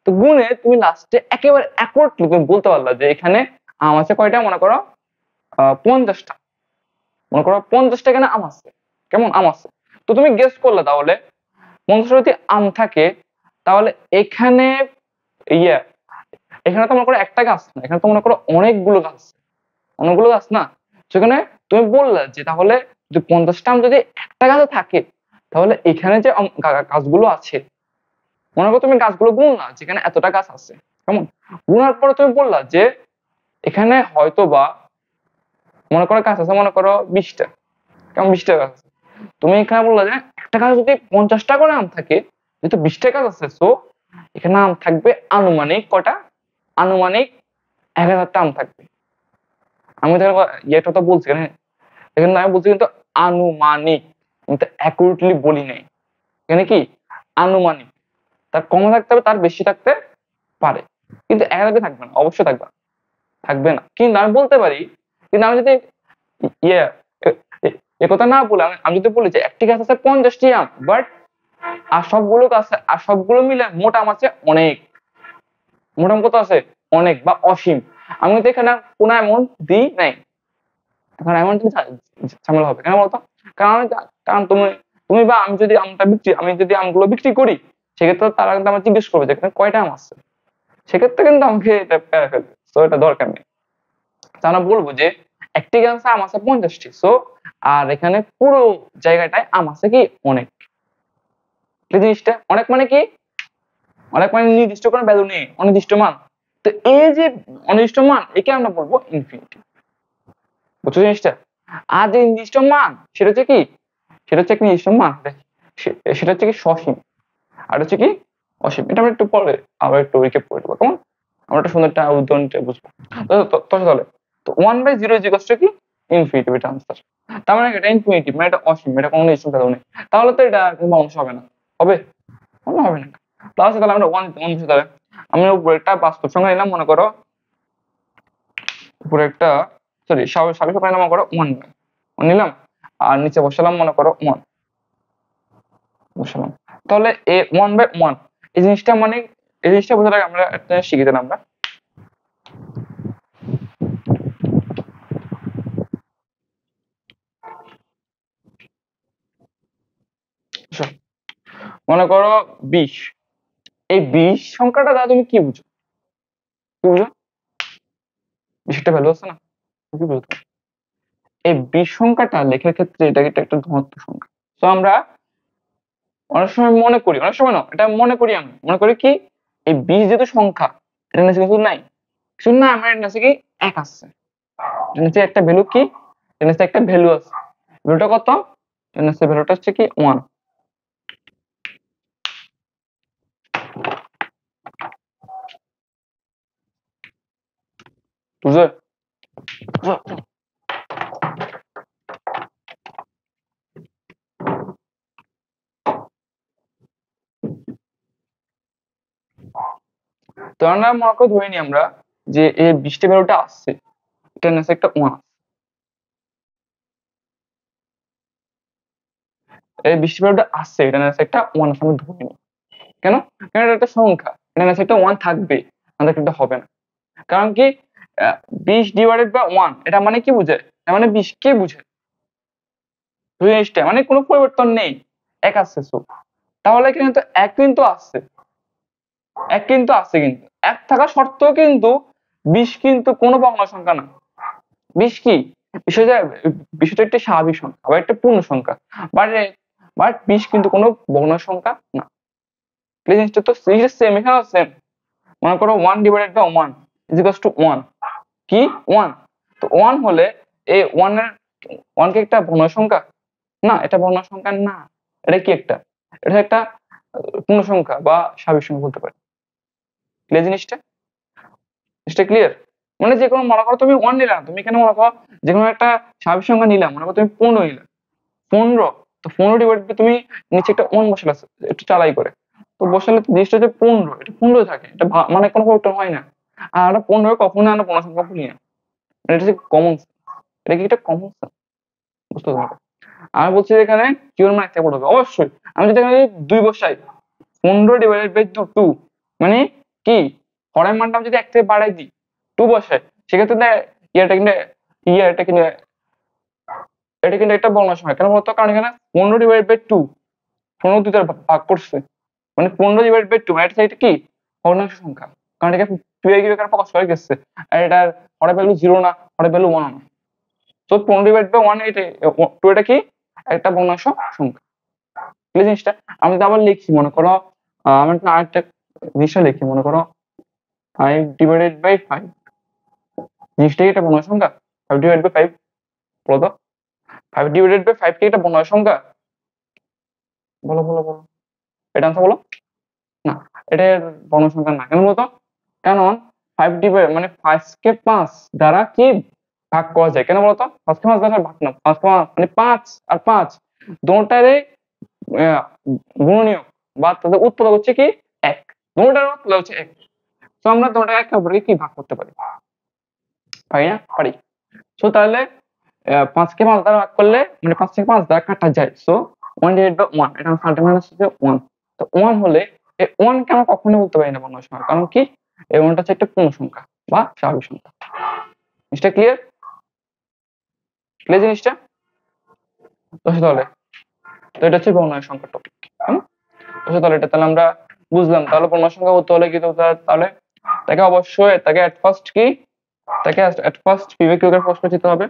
তো গুনে তুমি লাস্টে একেবারে অ্যাকুরেটলি তুমি বলতে পারলা যে এখানে আম আছে কয়টা, মনে করো 50টা, মনে করো 50টা এখানে আম আছে, কেমন আম আছে। তো তুমি গেস করলে তাহলে 50টা যদি আম থাকে তাহলে এখানে ইয়ে এখানে তো মনে করো একটা গাছ না, এখানে তো মনে করো অনেকগুলো গাছ, অনেকগুলো গাছ না। সেখানে তুমি বললে যে তাহলে যদি 50টা আম যদি একটা গাছে থাকে তাহলে এখানে যে গাছগুলো আছে, মনে করো তুমি গাছগুলো গুনলা যেখানে এতটা গাছ আছে, কেমন গুনার পরে তুমি বললা যে এখানে হয়তো বা মনে করো গাছ আছে মনে করো 20টা, কেমন 20টা গাছ আছে। তুমি এখানে বললা যে একটা গাছ যদি 50টা করে আম থাকে, যেহেতু 20টা গাছ আছে, সো এখানে আম থাকবে আনুমানিক কটা, আনুমানিক 1000টা আম থাকবে। আমি তো এটা তো বলছি এখানে, এখানে আমি বলছি কিন্তু আনুমানিক, কিন্তু অ্যাকুরেটলি বলি নাই। এখানে কি আনুমানিক, তার কমও থাকতে হবে তার বেশি থাকতে পারে, কিন্তু 1000 থাকবে না, অবশ্যই থাকবে না, থাকবে না। কিন্তু আমি বলতে পারি, কিন্তু আমি যদি ইয়ে এ কথা না বলে আমি যদি বলি যে একটি গাছ আছে 50টি আম, বাট আর সবগুলো গাছ আর সবগুলো মিলে মোট আম আছে অনেক, মোট আম কত আছে অনেক বা অসীম, আমি তো এখানে কোনো অ্যামাউন্ট দিই নাই। এখন অ্যামাউন্ট ঝামেলা হবে কেন বলতো, কারণ কারণ তুমি তুমি বা আমি যদি আমি যদি আমগুলো বিক্রি করি, সেক্ষেত্রে তারা কিন্তু আমার জিজ্ঞেস করবে যে এখানে কয়টা আম আছে, সেক্ষেত্রে কিন্তু আমাকে এটা প্যারা ফেলবে, তো এটা দরকার নেই। আমরা বলবো যে একটি গাছে আম আছে 50টি, সো আর এখানে পুরো জায়গাটায় আম আছে কি অনেক। এই জিনিসটা অনেক মানে কি, অনেক মানে নির্দিষ্ট কোনো ভ্যালু নেই, অনির্দিষ্ট মান। তো এই যে অনির্দিষ্ট মান একে আমরা বলবো ইনফিনিটি, বুঝছো জিনিসটা। আর যে নির্দিষ্ট মান সেটা হচ্ছে কি, সেটা হচ্ছে একটা নির্দিষ্ট মান, সেটা হচ্ছে কি সসীম, আর হচ্ছে কি অসীম। এটা আমরা একটু পরে আবার একটু রিক্যাপ করে দেবো, কেমন আমরা একটা সুন্দর একটা উদাহরণ বুঝবো। তাহলে তো 1/0 ইকুয়ালস টু কি ইনফিনিটি, এটা আনসার। তার মানে এটা ইনফিনিটি মানে এটা অসীম, এটা কোনো নির্দিষ্ট ভ্যালু নেই, তাহলে তো এটা কোনো অংশ হবে না, হবে কোনো হবে না। তাহলে আমরা 1 বসে তাহলে আমি উপরে একটা বাস্তব সংখ্যা নিলাম, মনে করো উপরে একটা স্বাভাবিক সংখ্যা নিলাম, মনে করো 1 নিলাম, আর নিচে বসালাম মনে করো 1 বসালাম। তাহলে এ 1/1 এই জিনিসটা মানে, এই জিনিসটা বোঝার আগে আমরা একটা শিখে দিলাম আমরা। মনে করো 20, এই 20 সংখ্যাটা দ্বারা তুমি কি বুঝো, কি বুঝো 20 একটা ভ্যালু আছে না, কি বুঝো এই 20 সংখ্যাটা লেখার ক্ষেত্রে এটা একটা ধনাত্মক সংখ্যা। তো আমরা অনেক সময় মনে করি, অনেক সময় না এটা মনে করি, আমি মনে করি কি এই 20 যেহেতু সংখ্যা, এটা নিচে কিছু নাই, কিছু না, আমার এটা নিচে কি 1 আছে, এটা নিচে একটা ভ্যালু কি, এটা নিচে একটা ভ্যালু আছে, ভ্যালুটা কত, এটা নিচে ভ্যালুটা হচ্ছে কি 1, বুঝলে। তো আমরা মনে করে ধরে নিই আমরা যে এই 20টা ভ্যালুটা আসছে, এটা নিচে একটা 1, এই 20টা ভ্যালুটা আসছে, এটা নিচে একটা 1 আছে, আমি ধরে নিই। কেন, কারণ এটা একটা সংখ্যা, এটা নিচে একটা 1 থাকবে, আমাদের কিন্তু হবে না। কারণ কি 20/1 এটা মানে কি বুঝে, এটা মানে 20 কে বুঝে, জিনিসটা মানে কোনো পরিবর্তন নেই, 1 আসছে সো। তাহলে কিন্তু 1 কিন্তু আসছে, 1 কিন্তু আসছে, কিন্তু 1 থাকা সত্ত্বেও কিন্তু 20 কিন্তু কোনো ভগ্ন সংখ্যা না। 20 কি বিষয়টা, বিষয়টা একটা স্বাভাবিক সংখ্যা বা একটা পূর্ণ সংখ্যা, বাট বাট 20 কিন্তু কোনো ভগ্ন সংখ্যা না। এই জিনিসটা তো সেম, এখানেও সেম। মনে করো 1/1 ইজ ইকুয়ালস টু 1 কি 1, তো 1 হলে এই 1 এর 1 কি একটা ভগ্ন সংখ্যা না, এটা ভগ্ন সংখ্যা না, এটা কি একটা, এটা একটা পূর্ণ সংখ্যা বা স্বাভাবিক সংখ্যা বলতে পারি। ক্লিয়ার জিনিসটা, জিনিসটা ক্লিয়ার। মানে যে কোনো মনে করো তুমি 1 নিলাম, তুমি এখানে মনে করো যে কোনো একটা স্বাভাবিক সংখ্যা নিলাম, মনে করো তুমি 15 নিলাম, 15, তো 15 ডিভাইড তুমি নিচে একটা 1 বসালে একটু চালাই করে, তো বসালে জিনিসটা যে 15, এটা 15 থাকে, এটা মানে কোনো পরিবর্তন হয় না। আর আমরা 15 কখনো আমরা পূর্ণ সংখ্যা ভুলি না। এটা হচ্ছে কমন, এটা কি একটা কমন সেন্স, বুঝতে পারবে। আমি বলছি এখানে কিউর মান একটা বড় হবে অবশ্যই। আমি যদি এখানে 2 বসাই 15 ডিভাইডেড বাই 2 মানে কি হরের মানটা আমি যদি 1 থেকে বাড়াই দিই 2 বসাই সেক্ষেত্রে এটা কিন্তু এটা কিন্তু একটা ভগ্নাংশ হয়। কেন বলতো? কারণ এখানে 15 ডিভাইডেড বাই 2 15 দুইটা ভাগ করছে মানে 15 ডিভাইডেড বাই 2 মানে এটা কি ভগ্নাংশ সংখ্যা, কারণ এটা 2 এর কিউবের প্রকাশ করে গেছে আর এটার হরের ভ্যালু 0 না, হরের ভ্যালু 1 না। তো 15 ডিভাইড বাই 1 এটা 2 এটা কি একটা ভগ্নাংশ সংখ্যা। এই জিনিসটা আমি যদি আবার লিখি, মনে করো আমি আরেকটা জিনিসটা লিখি, মনে করো 5 ডিভাইডেড বাই 5 জিনিসটা কি একটা ভগ্নাংশ সংখ্যা? 5 ডিভাইড বাই 5 বলো তো, 5 ডিভাইডেড বাই 5 কি একটা ভগ্নাংশ সংখ্যা? বলো বলো বলো, এটা আনসার বলো। না, এটা ভগ্নাংশ সংখ্যা না। কেন বলতো? কারণ 5 ডিভাইড মানে 5 কে 5 দ্বারা কি ভাগ করা যায়। কেন বলতো? 5 কে 5 দ্বারা ভাগ না, 5 মানে 5 আর 5 দুটোটারে গুণনীয়ক বা তাদের উৎপাদক হচ্ছে কি 1, দুটোটার উৎপাদক হচ্ছে 1। তো আমরা দুটোটা একে অপরকে কি ভাগ করতে পারি? পারি না? পারি। সো তাহলে 5 কে 5 দ্বারা ভাগ করলে মানে 5 থেকে 5 দ্বারা কাটা যায়। সো 1 ডিভাইড বাই 1 এটা ফান্ডামেন্টাল হচ্ছে 1। তো 1 হলে এই 1 কে আমরা কখনোই বলতে পারি না ভগ্নাংশ সংখ্যা, কারণ কি এই 1টা হচ্ছে একটা পূর্ণ সংখ্যা বা স্বাভাবিক সংখ্যা। জিনিসটা ক্লিয়ার? ক্লিয়ার জিনিসটা? তাহলে তো এটা হচ্ছে ভগ্নাংশ সংখ্যার টপিক। তাহলে এটা তাহলে আমরা বুঝলাম। তাহলে পূর্ণ সংখ্যা হতে হলে কি করতে হবে? তাহলে তাকে অবশ্যই তাকে এট ফার্স্ট পিভি কিউ এর প্রশ্ন দিতে হবে।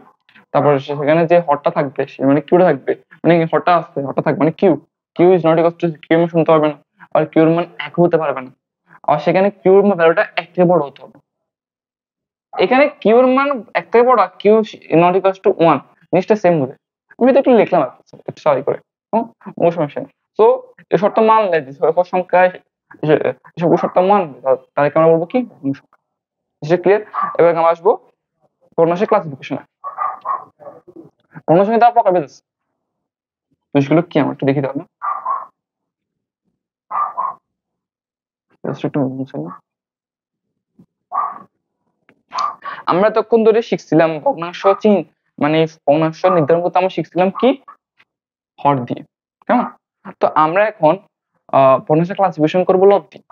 তারপর সেখানে যে হরটা থাকবে মানে কিউটা থাকবে, মানে হরটা আছে, হরটা থাকবে মানে q, q is not equal to q মান শুনতে পারবে না, আর কিউর মান 1 হতে পারবে না, আর সেখানে কিউর মান ভ্যালুটা 1 থেকে বড় হতে হবে। এখানে কিউর মান 1 থেকে বড়, কিউ নট ইকুয়াল টু 1 জিনিসটা সেম হবে। আমি তো একটু লিখলাম একটু সরি করে, কোনো সমস্যা নেই। তো এই শর্ত মানলে সংখ্যায় এসব শর্ত মানবে তাদেরকে আমরা বলবো কি সংখ্যা। ক্লিয়ার? এবার আমরা আসবো ভগ্নাংশের ক্লাসিফিকেশনে। ভগ্নাংশ তার প্রকারভেদ আছে, জিনিসগুলো কি আমরা একটু দেখি তাহলে। আমরা তখন ধরে শিখছিলাম ভগ্নাংশ মানে ভগ্নাংশ নির্ধারণ করতে আমরা শিখছিলাম কি হর দিয়ে, কেমন? তো আমরা এখন ভগ্নাংশের ক্লাসিফিকেশন করবো লব দিয়ে।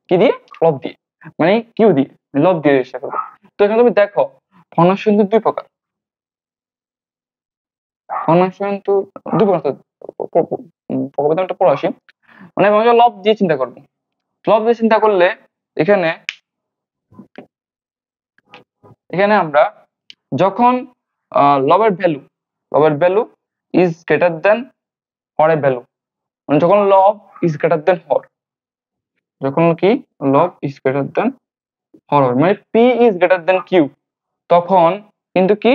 কি দিয়ে? লব দিয়ে, মানে কিউ দিয়ে, লব দিয়ে চেষ্টা করবো। তো এখানে তুমি দেখো ভগ্নাংশ কিন্তু 2 প্রকার, ভগ্নাংশ কিন্তু 2 প্রকার। প্রকৃতটা পড়ে আসি, মানে আমরা লব দিয়ে চিন্তা করবো। লব দিয়ে চিন্তা করলে এখানে আমরা যখন লবের ভ্যালু ইজ গ্রেটার দেন হরের ভ্যালু, মানে যখন লব ইজ গ্রেটার দেন হর, যখন কি লব ইজ গ্রেটার দেন হর মানে p is greater than q, তখন কিন্তু কি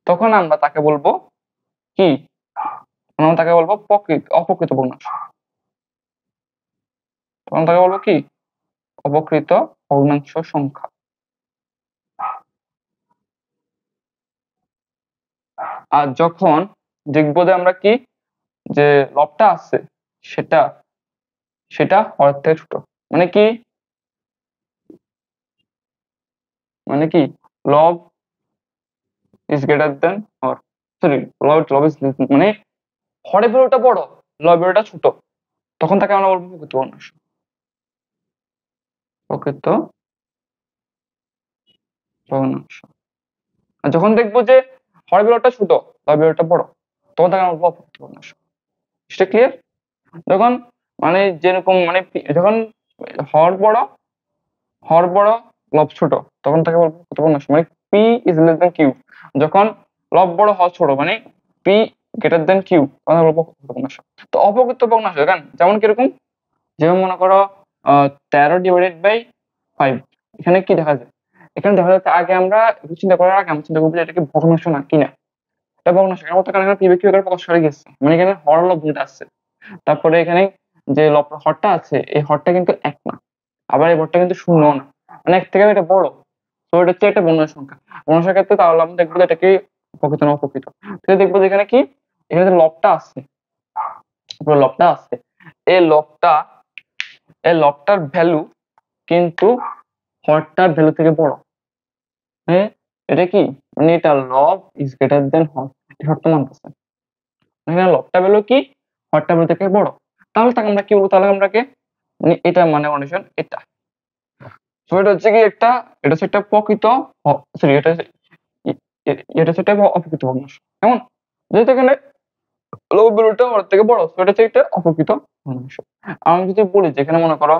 তখন আমরা তাকে বলবো কি, আমরা তাকে বলবো অপ্রকৃত ভগ্নাংশ। তখন তাকে বলবো কি অপ্রকৃত ভগ্নাংশ সংখ্যা। আর যখন দেখবো যে আমরা কি যে লবটা আছে সেটা হরের থেকে ছোট, মানে কি লব is greater than Har, sorry লব ইজ মানে হরের ভ্যালুটা বড় লবের ভ্যালুটা ছোট, তখন তাকে আমরা বলবো প্রকৃত ভগ্নাংশ। প্রকৃত ভগ্নাংশ। আর যখন দেখবো যে হরের ভ্যালুটা ছোট লবের ভ্যালুটা বড়, তখন তাকে আমরা বলবো অপ্রকৃত ভগ্নাংশ। সেটা ক্লিয়ার? যখন মানে যেরকম মানে যখন হর বড় লব ছোট, তখন তাকে বলবো প্রকৃত ভগ্নাংশ, মানে p is less than q. যখন লব বড় হর ছোট মানে পি গ্রেটার দেন কিউ, তখন বলবো প্রকৃত ভগ্নাংশ। তো অপ্রকৃত ভগ্নাংশ যেমন কিরকম, যেমন মনে করো 13 ডিভাইডেড বাই 5, এখানে কি দেখা যায়? এখানে দেখা যাচ্ছে আগে আমরা চিন্তা করার আগে আমরা চিন্তা করবো যে এটা কি ভগ্নাংশ না কিনা। এটা ভগ্নাংশ কেন বলতে, কারণ এখানে পিভি কিউ প্রকাশ করে গেছে, মানে এখানে হর লব দুটো আছে। তারপরে এখানে যে হরটা আছে এই হরটা কিন্তু 1 না, আবার এই হরটা কিন্তু 0 না, মানে 1 থেকে এটা বড়। তো এটা হচ্ছে একটা ভগ্নাংশ সংখ্যা। ভগ্নাংশের ক্ষেত্রে তাহলে আমরা দেখবো এটা কি প্রকৃত না অপ্রকৃত। তো দেখবো যে এখানে কি এখানে যে লবটা আছে, এই লবটার ভ্যালু কিন্তু হরটার ভ্যালু থেকে বড়। হ্যাঁ, এটা কি মানে এটা লব ইজ গ্রেটার দেন হর, শর্ত মানতেছে। এখানে লবটা ভ্যালু কি হরটা ভ্যালু থেকে বড়, তাহলে তাকে আমরা কি বলবো, তাহলে আমরাকে মানে এটা মানে কন্ডিশন এটা। তো এটা হচ্ছে কি একটা, এটা হচ্ছে একটা প্রকৃত, সরি এটা এটা হচ্ছে একটা অপ্রকৃত ভগ্নাংশ। কেমন, যেহেতু এখানে লব ভ্যালুটা হর থেকে বড়, তো এটা হচ্ছে একটা অপ্রকৃত ভগ্নাংশ। আমি যদি বলি যে এখানে মনে করো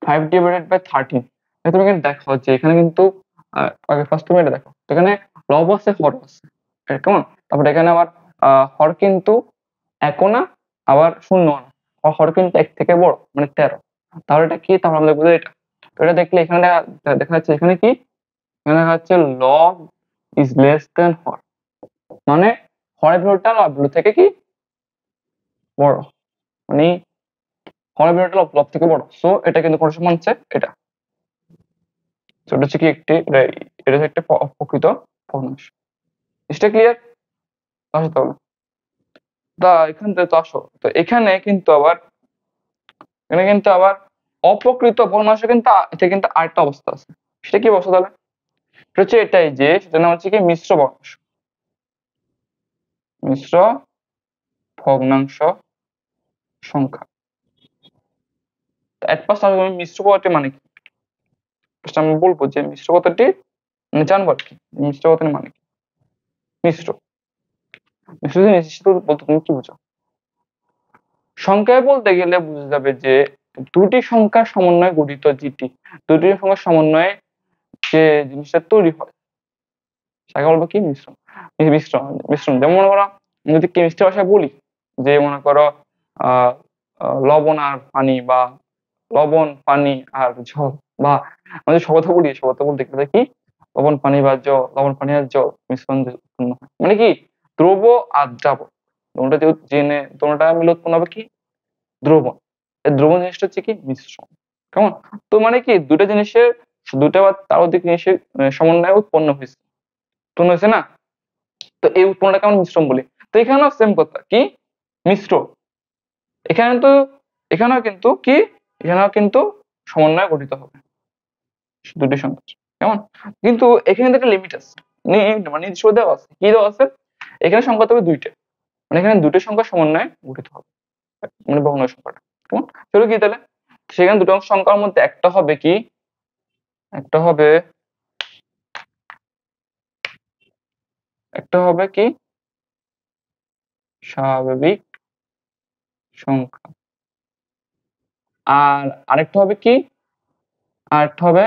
5/13, তুমি এখানে দেখো যে এখানে কিন্তু আগে ফার্স্ট তুমি এটা দেখো, এখানে লব আছে হর আছে, কেমন। তারপরে এখানে আবার হর কিন্তু একও না আবার শূন্য না, হর কিন্তু এক থেকে বড় মানে 13। তাহলে এটা কি, তাহলে আমরা বুঝি এটা। তো এটা দেখলে এখানে দেখা যাচ্ছে এখানে কি, এখানে দেখা যাচ্ছে লব ইজ লেস দেন হর, মানে হরের ভ্যালুটা লব ভ্যালু থেকে কি বড়, মানে হরের ভ্যালুটা লব থেকে বড়। সো এটা কিন্তু কোন সমান হচ্ছে এটা। তো এটা হচ্ছে কি একটি, এটা হচ্ছে একটা প্রকৃত ভগ্নাংশ। এটা ক্লিয়ার? আসো তাহলে, এখান থেকে তো আসো, তো এখানে কিন্তু আবার অপ্রকৃত ভগ্নাংশ কিন্তু এটা কিন্তু আরেকটা অবস্থা আছে। সেটা কি অবস্থা তাহলে? সেটা হচ্ছে এটাই যে সেটার নাম হচ্ছে কি মিশ্র ভগ্নাংশ। মিশ্র ভগ্নাংশ সংখ্যা। এট ফার্স্ট আমি মিশ্র পদ্ধতি মানে কি আমি বলবো যে মিশ্র পদ্ধতি মানে জানবো আর কি, মিশ্র পদ্ধতি মানে কি। মিশ্র মিশ্র নিশ্চিত বলতে তুমি কি বুঝো? সংখ্যায় বলতে গেলে বুঝা যাবে যে দুটি সংখ্যার সমন্বয়ে গঠিত যেটি, দুটি সংখ্যার সমন্বয়ে যে জিনিসটা তৈরি হয় তাকে বলবো কি মিশ্রণ। মিশ্রণ মিশ্রণ যেমন মনে করো যদি কেমিস্ট্রি ভাষায় বলি যে মনে করো আহ লবণ আর পানি, বা লবণ পানি আর জল, বা আমাদের সবথা বলি, সবথা বলতে গেলে কি লবণ পানি বা জল, লবণ পানি আর জল মিশ্রণ যে উৎপন্ন হয়, মানে কি দ্রব আর দ্রাবক, তোমরা যে জেনে তোমরা মিলে উৎপন্ন হবে কি দ্রবণ। এই দ্রবণ জিনিসটা হচ্ছে কি মিশ্রণ। কেমন, তো মানে কি দুটা জিনিসের, দুটা বা তার অধিক জিনিসের সমন্বয়ে উৎপন্ন হয়েছে, উৎপন্ন হয়েছে না, তো এই উৎপন্নটাকে আমরা মিশ্রণ বলি। তো এখানেও সেম কথা কি মিশ্র, এখানে তো এখানেও কিন্তু কি, এখানেও কিন্তু সমন্বয়ে গঠিত হবে দুটি সংখ্যা। কেমন, কিন্তু এখানে একটা লিমিট আছে, মানে নির্দিষ্ট দেওয়া আছে, কি দেওয়া আছে এখানে সংখ্যা তবে দুইটা, মানে এখানে দুটো সংখ্যা সমন্বয়ে গঠিত হবে, মানে ভগ্নাংশ সংখ্যাটা। কেমন, চলো কি তাহলে সেখানে দুটো সংখ্যার মধ্যে একটা হবে কি, একটা হবে, একটা হবে কি স্বাভাবিক সংখ্যা, আর আরেকটা হবে কি, আরেকটা হবে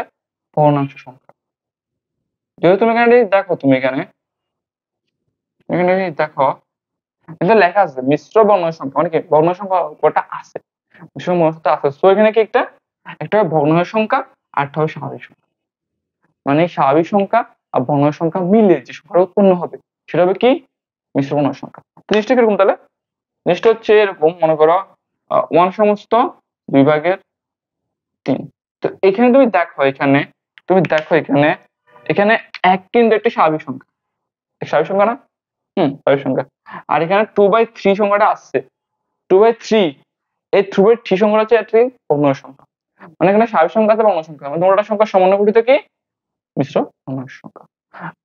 ভগ্নাংশ সংখ্যা। যদি তুমি এখানে দেখো, তুমি এখানে এখানে দেখো এটা লেখা আছে মিশ্র ভগ্নাংশ সংখ্যা, মানে কি ভগ্নাংশ সংখ্যা কটা আছে, মিশ্র ভগ্নাংশ আছে। সো এখানে কি একটা, একটা ভগ্নাংশ সংখ্যা আর একটা হবে স্বাভাবিক সংখ্যা, মানে স্বাভাবিক সংখ্যা আর ভগ্নাংশ সংখ্যা মিলে যে সংখ্যাটা উৎপন্ন হবে সেটা হবে কি মিশ্র ভগ্নাংশ সংখ্যা। জিনিসটা কিরকম তাহলে, জিনিসটা হচ্ছে এরকম মনে করো 1 সমস্ত 2/3। তো এখানে তুমি দেখো, এখানে তুমি দেখো এখানে, এখানে এক কিন্তু একটি স্বাভাবিক সংখ্যা, স্বাভাবিক সংখ্যা না, স্বাভাবিক সংখ্যা। আর এখানে 2/3 সংখ্যাটা আসছে, 2/3, এই 2/3 সংখ্যাটা হচ্ছে একটি ভগ্নাংশ সংখ্যা, মানে এখানে স্বাভাবিক সংখ্যা আছে ভগ্নাংশ সংখ্যা, মানে দুটো সংখ্যা সমন্বয় গঠিত কি মিশ্র ভগ্নাংশ সংখ্যা।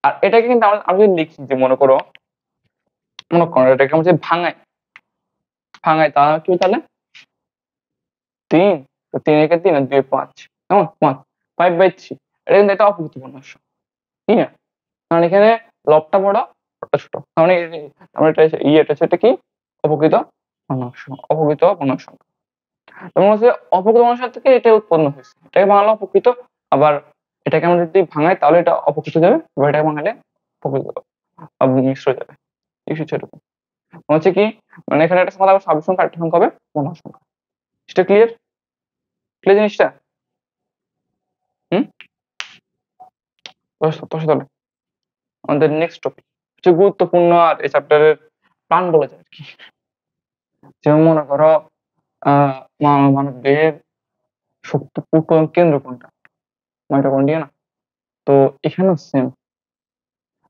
আর এটাকে কিন্তু আমি যদি লিখি যে মনে করো, মনে করো এটাকে আমি যদি ভাঙাই, তাহলে কি তাহলে 3, তো 3 একে 3 আর 2 5, কেমন 5, 5/3, এটা কিন্তু একটা অপ্রকৃত ভগ্নাংশ, ঠিক না, কারণ এখানে লবটা বড় হরটা ছোট, মানে আমরা এটা এটা সেটা কি অপ্রকৃত ভগ্নাংশ, অপ্রকৃত ভগ্নাংশ সংখ্যা। তোমার হচ্ছে অপ্রকৃত ভগ্নাংশ থেকে এটা উৎপন্ন হয়েছে, এটাকে ভাঙালে অপ্রকৃত, আবার এটাকে আমরা যদি ভাঙাই তাহলে এটা অপ্রকৃত যাবে, এবার এটাকে ভাঙালে প্রকৃত মিশ্র যাবে। এই হচ্ছে এরকম হচ্ছে কি, মানে এখানে একটা সংখ্যা স্বাভাবিক সংখ্যা, একটা সংখ্যা হবে ভগ্নাংশ সংখ্যা। সেটা ক্লিয়ার, ক্লিয়ার জিনিসটা? হুম, তাহলে আমাদের নেক্সট টপিক হচ্ছে গুরুত্বপূর্ণ আর এই চ্যাপ্টারের প্রাণ বলা যায় আর কি। যেমন মনে করো মানব দেহের শক্তি উৎপাদন কেন্দ্র কোনটা, মাইটোকন্ড্রিয়া না, তো এখানেও সেম,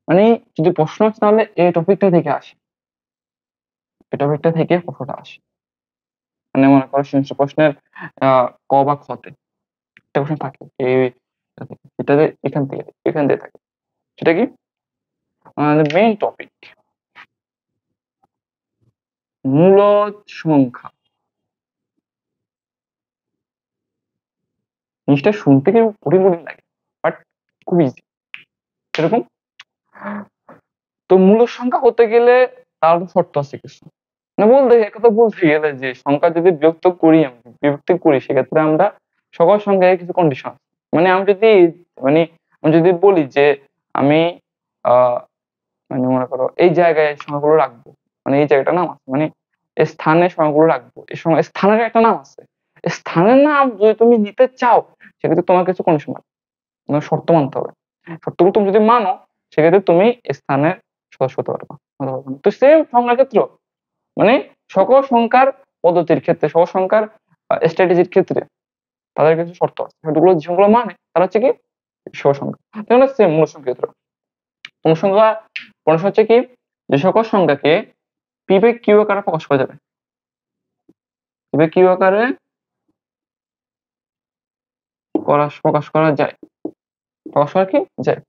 মানে যদি প্রশ্ন আসে তাহলে এই টপিকটা থেকে আসে, এই টপিকটা থেকে প্রশ্নটা আসে, মানে মনে করো সৃজনশীল প্রশ্নের ক বা খতে একটা কোশ্চেন থাকে এটাতে এখান থেকে থাকে, সেটা কি আমাদের মেইন টপিক, মূলদ সংখ্যা। জিনিসটা শুনতে কি কঠিন কঠিন লাগে, বাট খুব ইজি। এরকম, তো মূলদ সংখ্যা হতে গেলে তার তো শর্ত আছে কিছু, না বলতে একথা বলতে গেলে যে সংখ্যা যদি বিভক্ত করি সেক্ষেত্রে আমরা সকল সংখ্যায় কিছু কন্ডিশন, মানে মানে আমি যদি বলি যে আমি মানে মনে করো এই জায়গায় সংখ্যাগুলো রাখবো, মানে এই জায়গাটা নাম আছে, মানে এই স্থানে সংখ্যাগুলো রাখবো, এই সময় স্থানের একটা নাম আছে, স্থানের নাম যদি তুমি নিতে চাও সেক্ষেত্রে তোমার কিছু কন্ডিশন আছে, মানে শর্ত মানতে হবে। শর্তগুলো তুমি যদি মানো সেক্ষেত্রে তুমি স্থানের সদস্য হতে পারবা। তো সেম সংখ্যার ক্ষেত্রে, মানে সকল সংখ্যার পদ্ধতির ক্ষেত্রে, সকল সংখ্যার স্ট্র্যাটেজির ক্ষেত্রে তাদের কিছু শর্ত আছে, যেগুলো মানে তারা হচ্ছে কি সকল সংখ্যা। সেম মূল সংখ্যার ক্ষেত্রে অনুসংখ্যা হচ্ছে কি, যে সকল সংখ্যাকে পি বাই কিউ আকারে প্রকাশ করা যাবে, পি বাই কিউ আকারে প্রকাশ করা যায়, প্রকাশ করা কি যায়।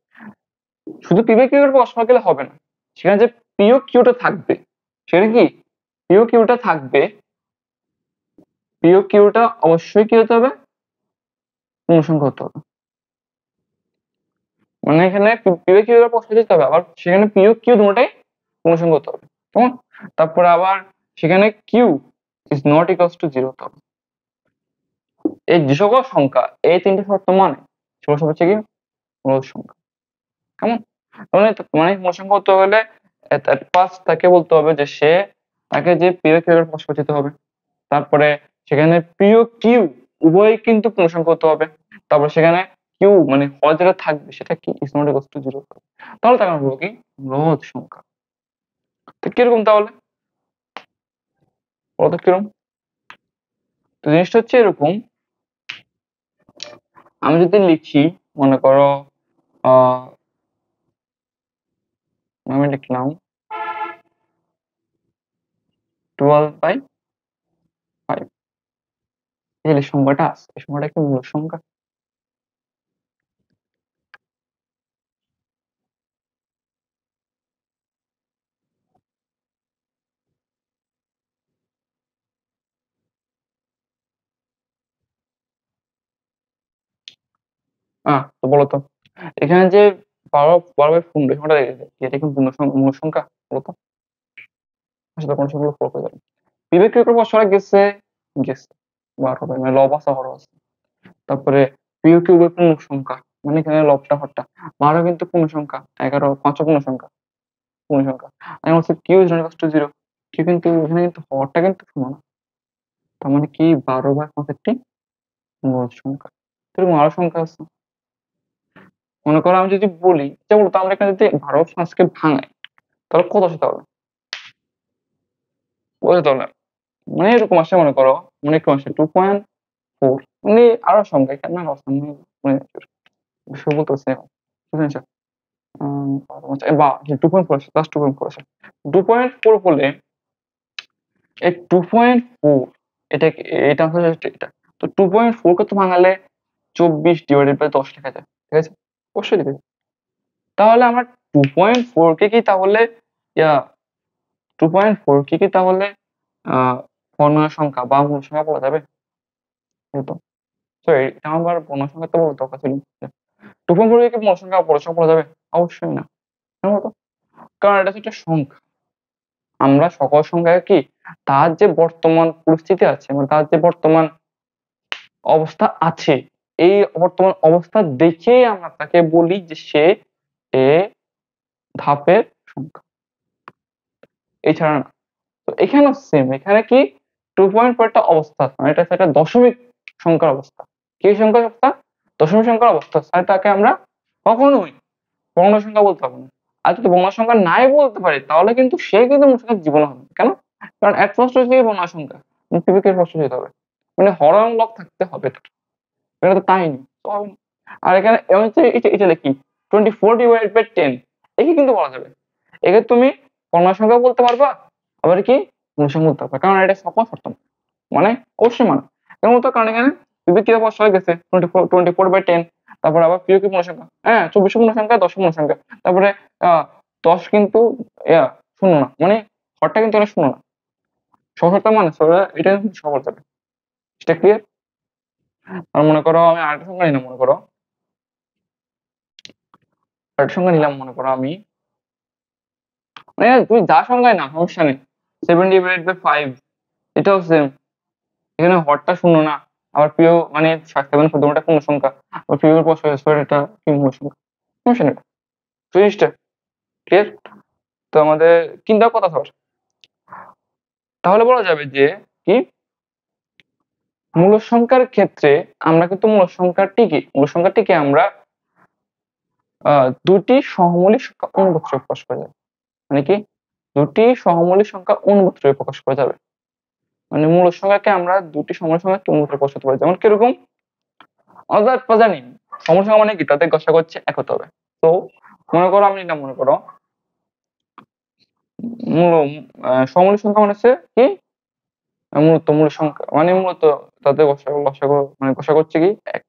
শুধু পি বাই কিউ আকারে প্রকাশ করা গেলে হবে না, সেখানে যে পিও কিউটা থাকবে সেটা কি, পিও কিউটা থাকবে, পিও কিউটা অবশ্যই কি হতে হবে, পূর্ণসংখ্যা হতে হবে। মানে এখানে পি বাই কিউ আকারে প্রকাশ করতে হবে, আবার সেখানে পিও কিউ দুটোটাই পূর্ণসংখ্যা হতে হবে, কেমন। তারপরে আবার সেখানে q is not equals to 0 হতে হবে। এই যে সকল সংখ্যা এই তিনটে শর্ত মানে সেগুলো সব হচ্ছে কি মূলদ সংখ্যা, কেমন। মানে মূল সংখ্যা হতে হলে ফার্স্ট তাকে বলতে হবে যে সে তাকে যে পিও কিউ এর প্রকাশ করতে হবে, তারপরে সেখানে পিও কিউ উভয় কিন্তু পূর্ণ সংখ্যা হতে হবে, তারপর সেখানে কিউ মানে হর যেটা থাকবে সেটা কি ইজ নট ইকুয়ালস টু 0, তাহলে তাকে আমরা বলবো কি মূলদ সংখ্যা। তো কিরকম তাহলে বলতো কিরকম, তো জিনিসটা হচ্ছে এরকম, আমি যদি লিখি মনে করো আমি লিখলাম 12/5, এই সংখ্যাটা আছে, এই সংখ্যাটা কি মূল সংখ্যা, তো বলো তো এখানে যে 12/15 সংখ্যাটা এটা কি মূল সংখ্যা, বলো তো আসলে কোন সংখ্যাগুলো ফলো করে যাবে। বিবেক কি করবো সরা গেছে, গেছে 12 মানে লব আছে হর আছে, তারপরে পিও কিউবের পূর্ণ সংখ্যা, মানে এখানে লবটা হরটা 12 কিন্তু পূর্ণ সংখ্যা, 11 5 পূর্ণ সংখ্যা, পূর্ণ সংখ্যা। আমি বলছি q is not equal to 0, q কিন্তু এখানে কিন্তু হরটা কিন্তু শূন্য না, তার মানে কি 12/5 একটি মূল সংখ্যা। এরকম আরো সংখ্যা আছে, মনে করো আমি যদি বলি যেমন তো আমরা এখানে যদি 12/5 কে ভাঙাই তাহলে কত আসে, তাহলে বুঝতে পারলে, মানে এরকম আসে মনে করো, মানে একটু আসে 2.4, মানে আরো সংখ্যা এখানে আরো আছে, মানে বিষয় বলতে পারছি না, বুঝতে বা 2.4 আছে, প্লাস 2.4 আছে, 2.4 হলে এই 2.4 এটা এটা হচ্ছে এটা, তো 2.4 কে তো ভাঙালে 24/10 লেখা যায়, ঠিক আছে, অবশ্যই লিখে যায়। তাহলে আমরা 2.4 কে কি তাহলে ইয়া 2.4 কে কি তাহলে পূর্ণাঙ্গ সংখ্যা বা মূল সংখ্যা বলা যাবে, হতো। সরি এটা আমার পূর্ণ সংখ্যা তো বলতে দরকার ছিল, 2.4 কে কি মূল সংখ্যা বড় সংখ্যা বলা যাবে, অবশ্যই না, কেন বলতো, কারণ এটা হচ্ছে একটা সংখ্যা। আমরা সকল সংখ্যাকে কি তার যে বর্তমান পরিস্থিতি আছে, মানে তার যে বর্তমান অবস্থা আছে, এই বর্তমান অবস্থা দেখেই আমরা তাকে বলি যে সে এ ধাপের সংখ্যা, এছাড়া না। তো এখানেও সেম, এখানে কি 2.4 একটা অবস্থা, মানে এটা একটা দশমিক সংখ্যার অবস্থা, কি সংখ্যার অবস্থা, দশমিক সংখ্যার অবস্থা, তাকে আমরা কখনোই পূর্ণ সংখ্যা বলতে পারবো না। আর যদি পূর্ণ সংখ্যা নাই বলতে পারি তাহলে কিন্তু সে কিন্তু মূল সংখ্যার জীবন হবে না, কেন, কারণ এক ফার্স্ট হচ্ছে পূর্ণ সংখ্যা, টিপিক্যাল ফার্স্ট যেতে হবে, মানে হরণ লব থাকতে হবে, এটা তো তাই নেই, তো হবে না। আর এখানে এটা লিখি 24/10, একে কিন্তু বলা যাবে, একে তুমি পূর্ণ সংখ্যা বলতে পারবা, আবার কি মূল সংখ্যা বলতে পারবা, কারণ এটা সকল শর্ত মানে অবশ্যই মানে, কেন বলতো, কারণ এখানে পিবি কিউ প্রকাশ হয়ে গেছে 24/10। তারপরে আবার পিও কি পূর্ণ সংখ্যা, হ্যাঁ 24 পূর্ণ সংখ্যা, 10 পূর্ণ সংখ্যা। তারপরে 10 কিন্তু শূন্য না, মানে হরটা কিন্তু এটা শূন্য না, সহসতা মানে এটা সহজ যাবে। এটা ক্লিয়ার? আর মনে করো আমি আরেকটা সংখ্যা নিলাম, মনে করো আরেকটা সংখ্যা নিলাম, মনে করো আমি মানে তুমি যা সংখ্যায় না সমস্যা নেই, 7/5 এটাও সেম, এখানে হরটা শূন্য না, আবার পিও মানে 7 দুটোটা পূর্ণ সংখ্যা, আবার পিও এর পর এটা কি মূল সংখ্যা, সমস্যা নেই। জিনিসটা ক্লিয়ার? তো আমাদের চিন্তা কথা ধর, তাহলে বলা যাবে যে কি মূল সংখ্যার ক্ষেত্রে আমরা কিন্তু মূল সংখ্যাটিকে আমরা দুটি সহমৌলিক সংখ্যা অনুপাতে প্রকাশ করা যাবে। মানে কি দুটি সহমৌলিক সংখ্যা অনুপাতে প্রকাশ করা যাবে, মানে মূল সংখ্যাকে আমরা দুটি সহমৌলিক সংখ্যা অনুপাতে প্রকাশ করতে পারি। যেমন কিরকম আমরা জানি সহমৌলিক সংখ্যা মানে কি তাদের গসাগু হচ্ছে এক হতে হবে। তো মনে করো আমি নিলাম, মনে করো সহমৌলিক সংখ্যা মানে হচ্ছে কি মূল সংখ্যা মানে মূলত তাদের গসাগু মানে গসাগু হচ্ছে কি এক।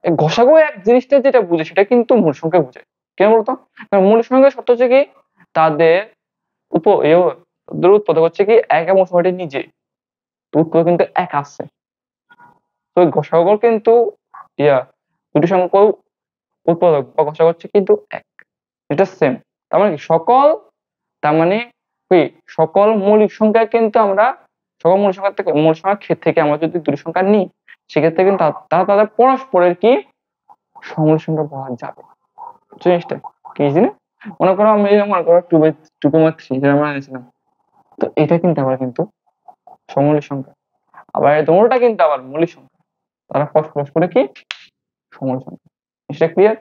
এই গসাগু এক জিনিসটা যেটা বুঝে সেটা কিন্তু মূল সংখ্যা বুঝে। কেন বলতো? কারণ মূল সংখ্যার শর্ত হচ্ছে কি তাদের উৎপাদক হচ্ছে কি এক এবং সংখ্যাটি নিজে, উৎপাদক কিন্তু এক আছে। তো গসাগুর কিন্তু দুটি সংখ্যা উৎপাদক বা গসাগু হচ্ছে কিন্তু এক, এটা সেম। তার মানে কি তার মানে কি সকল মৌলিক সংখ্যা কিন্তু আমরা সকল মৌলিক সংখ্যার থেকে আমরা যদি দুটি সংখ্যা নিই সেক্ষেত্রে কিন্তু তারা তাদের পরস্পরের কি সমমৌলিক সংখ্যা পাওয়া যাবে। জিনিসটা কি জিনিস? মনে করো আমি মনে করো 2/3 যেটা আমরা এনেছিলাম, তো এটা কিন্তু আবার কিন্তু সমমৌলিক সংখ্যা, আবার এই দুটোটা কিন্তু আবার মৌলিক সংখ্যা, তারা পরস্পরে কি সমমৌলিক সংখ্যা। এটা ক্লিয়ার?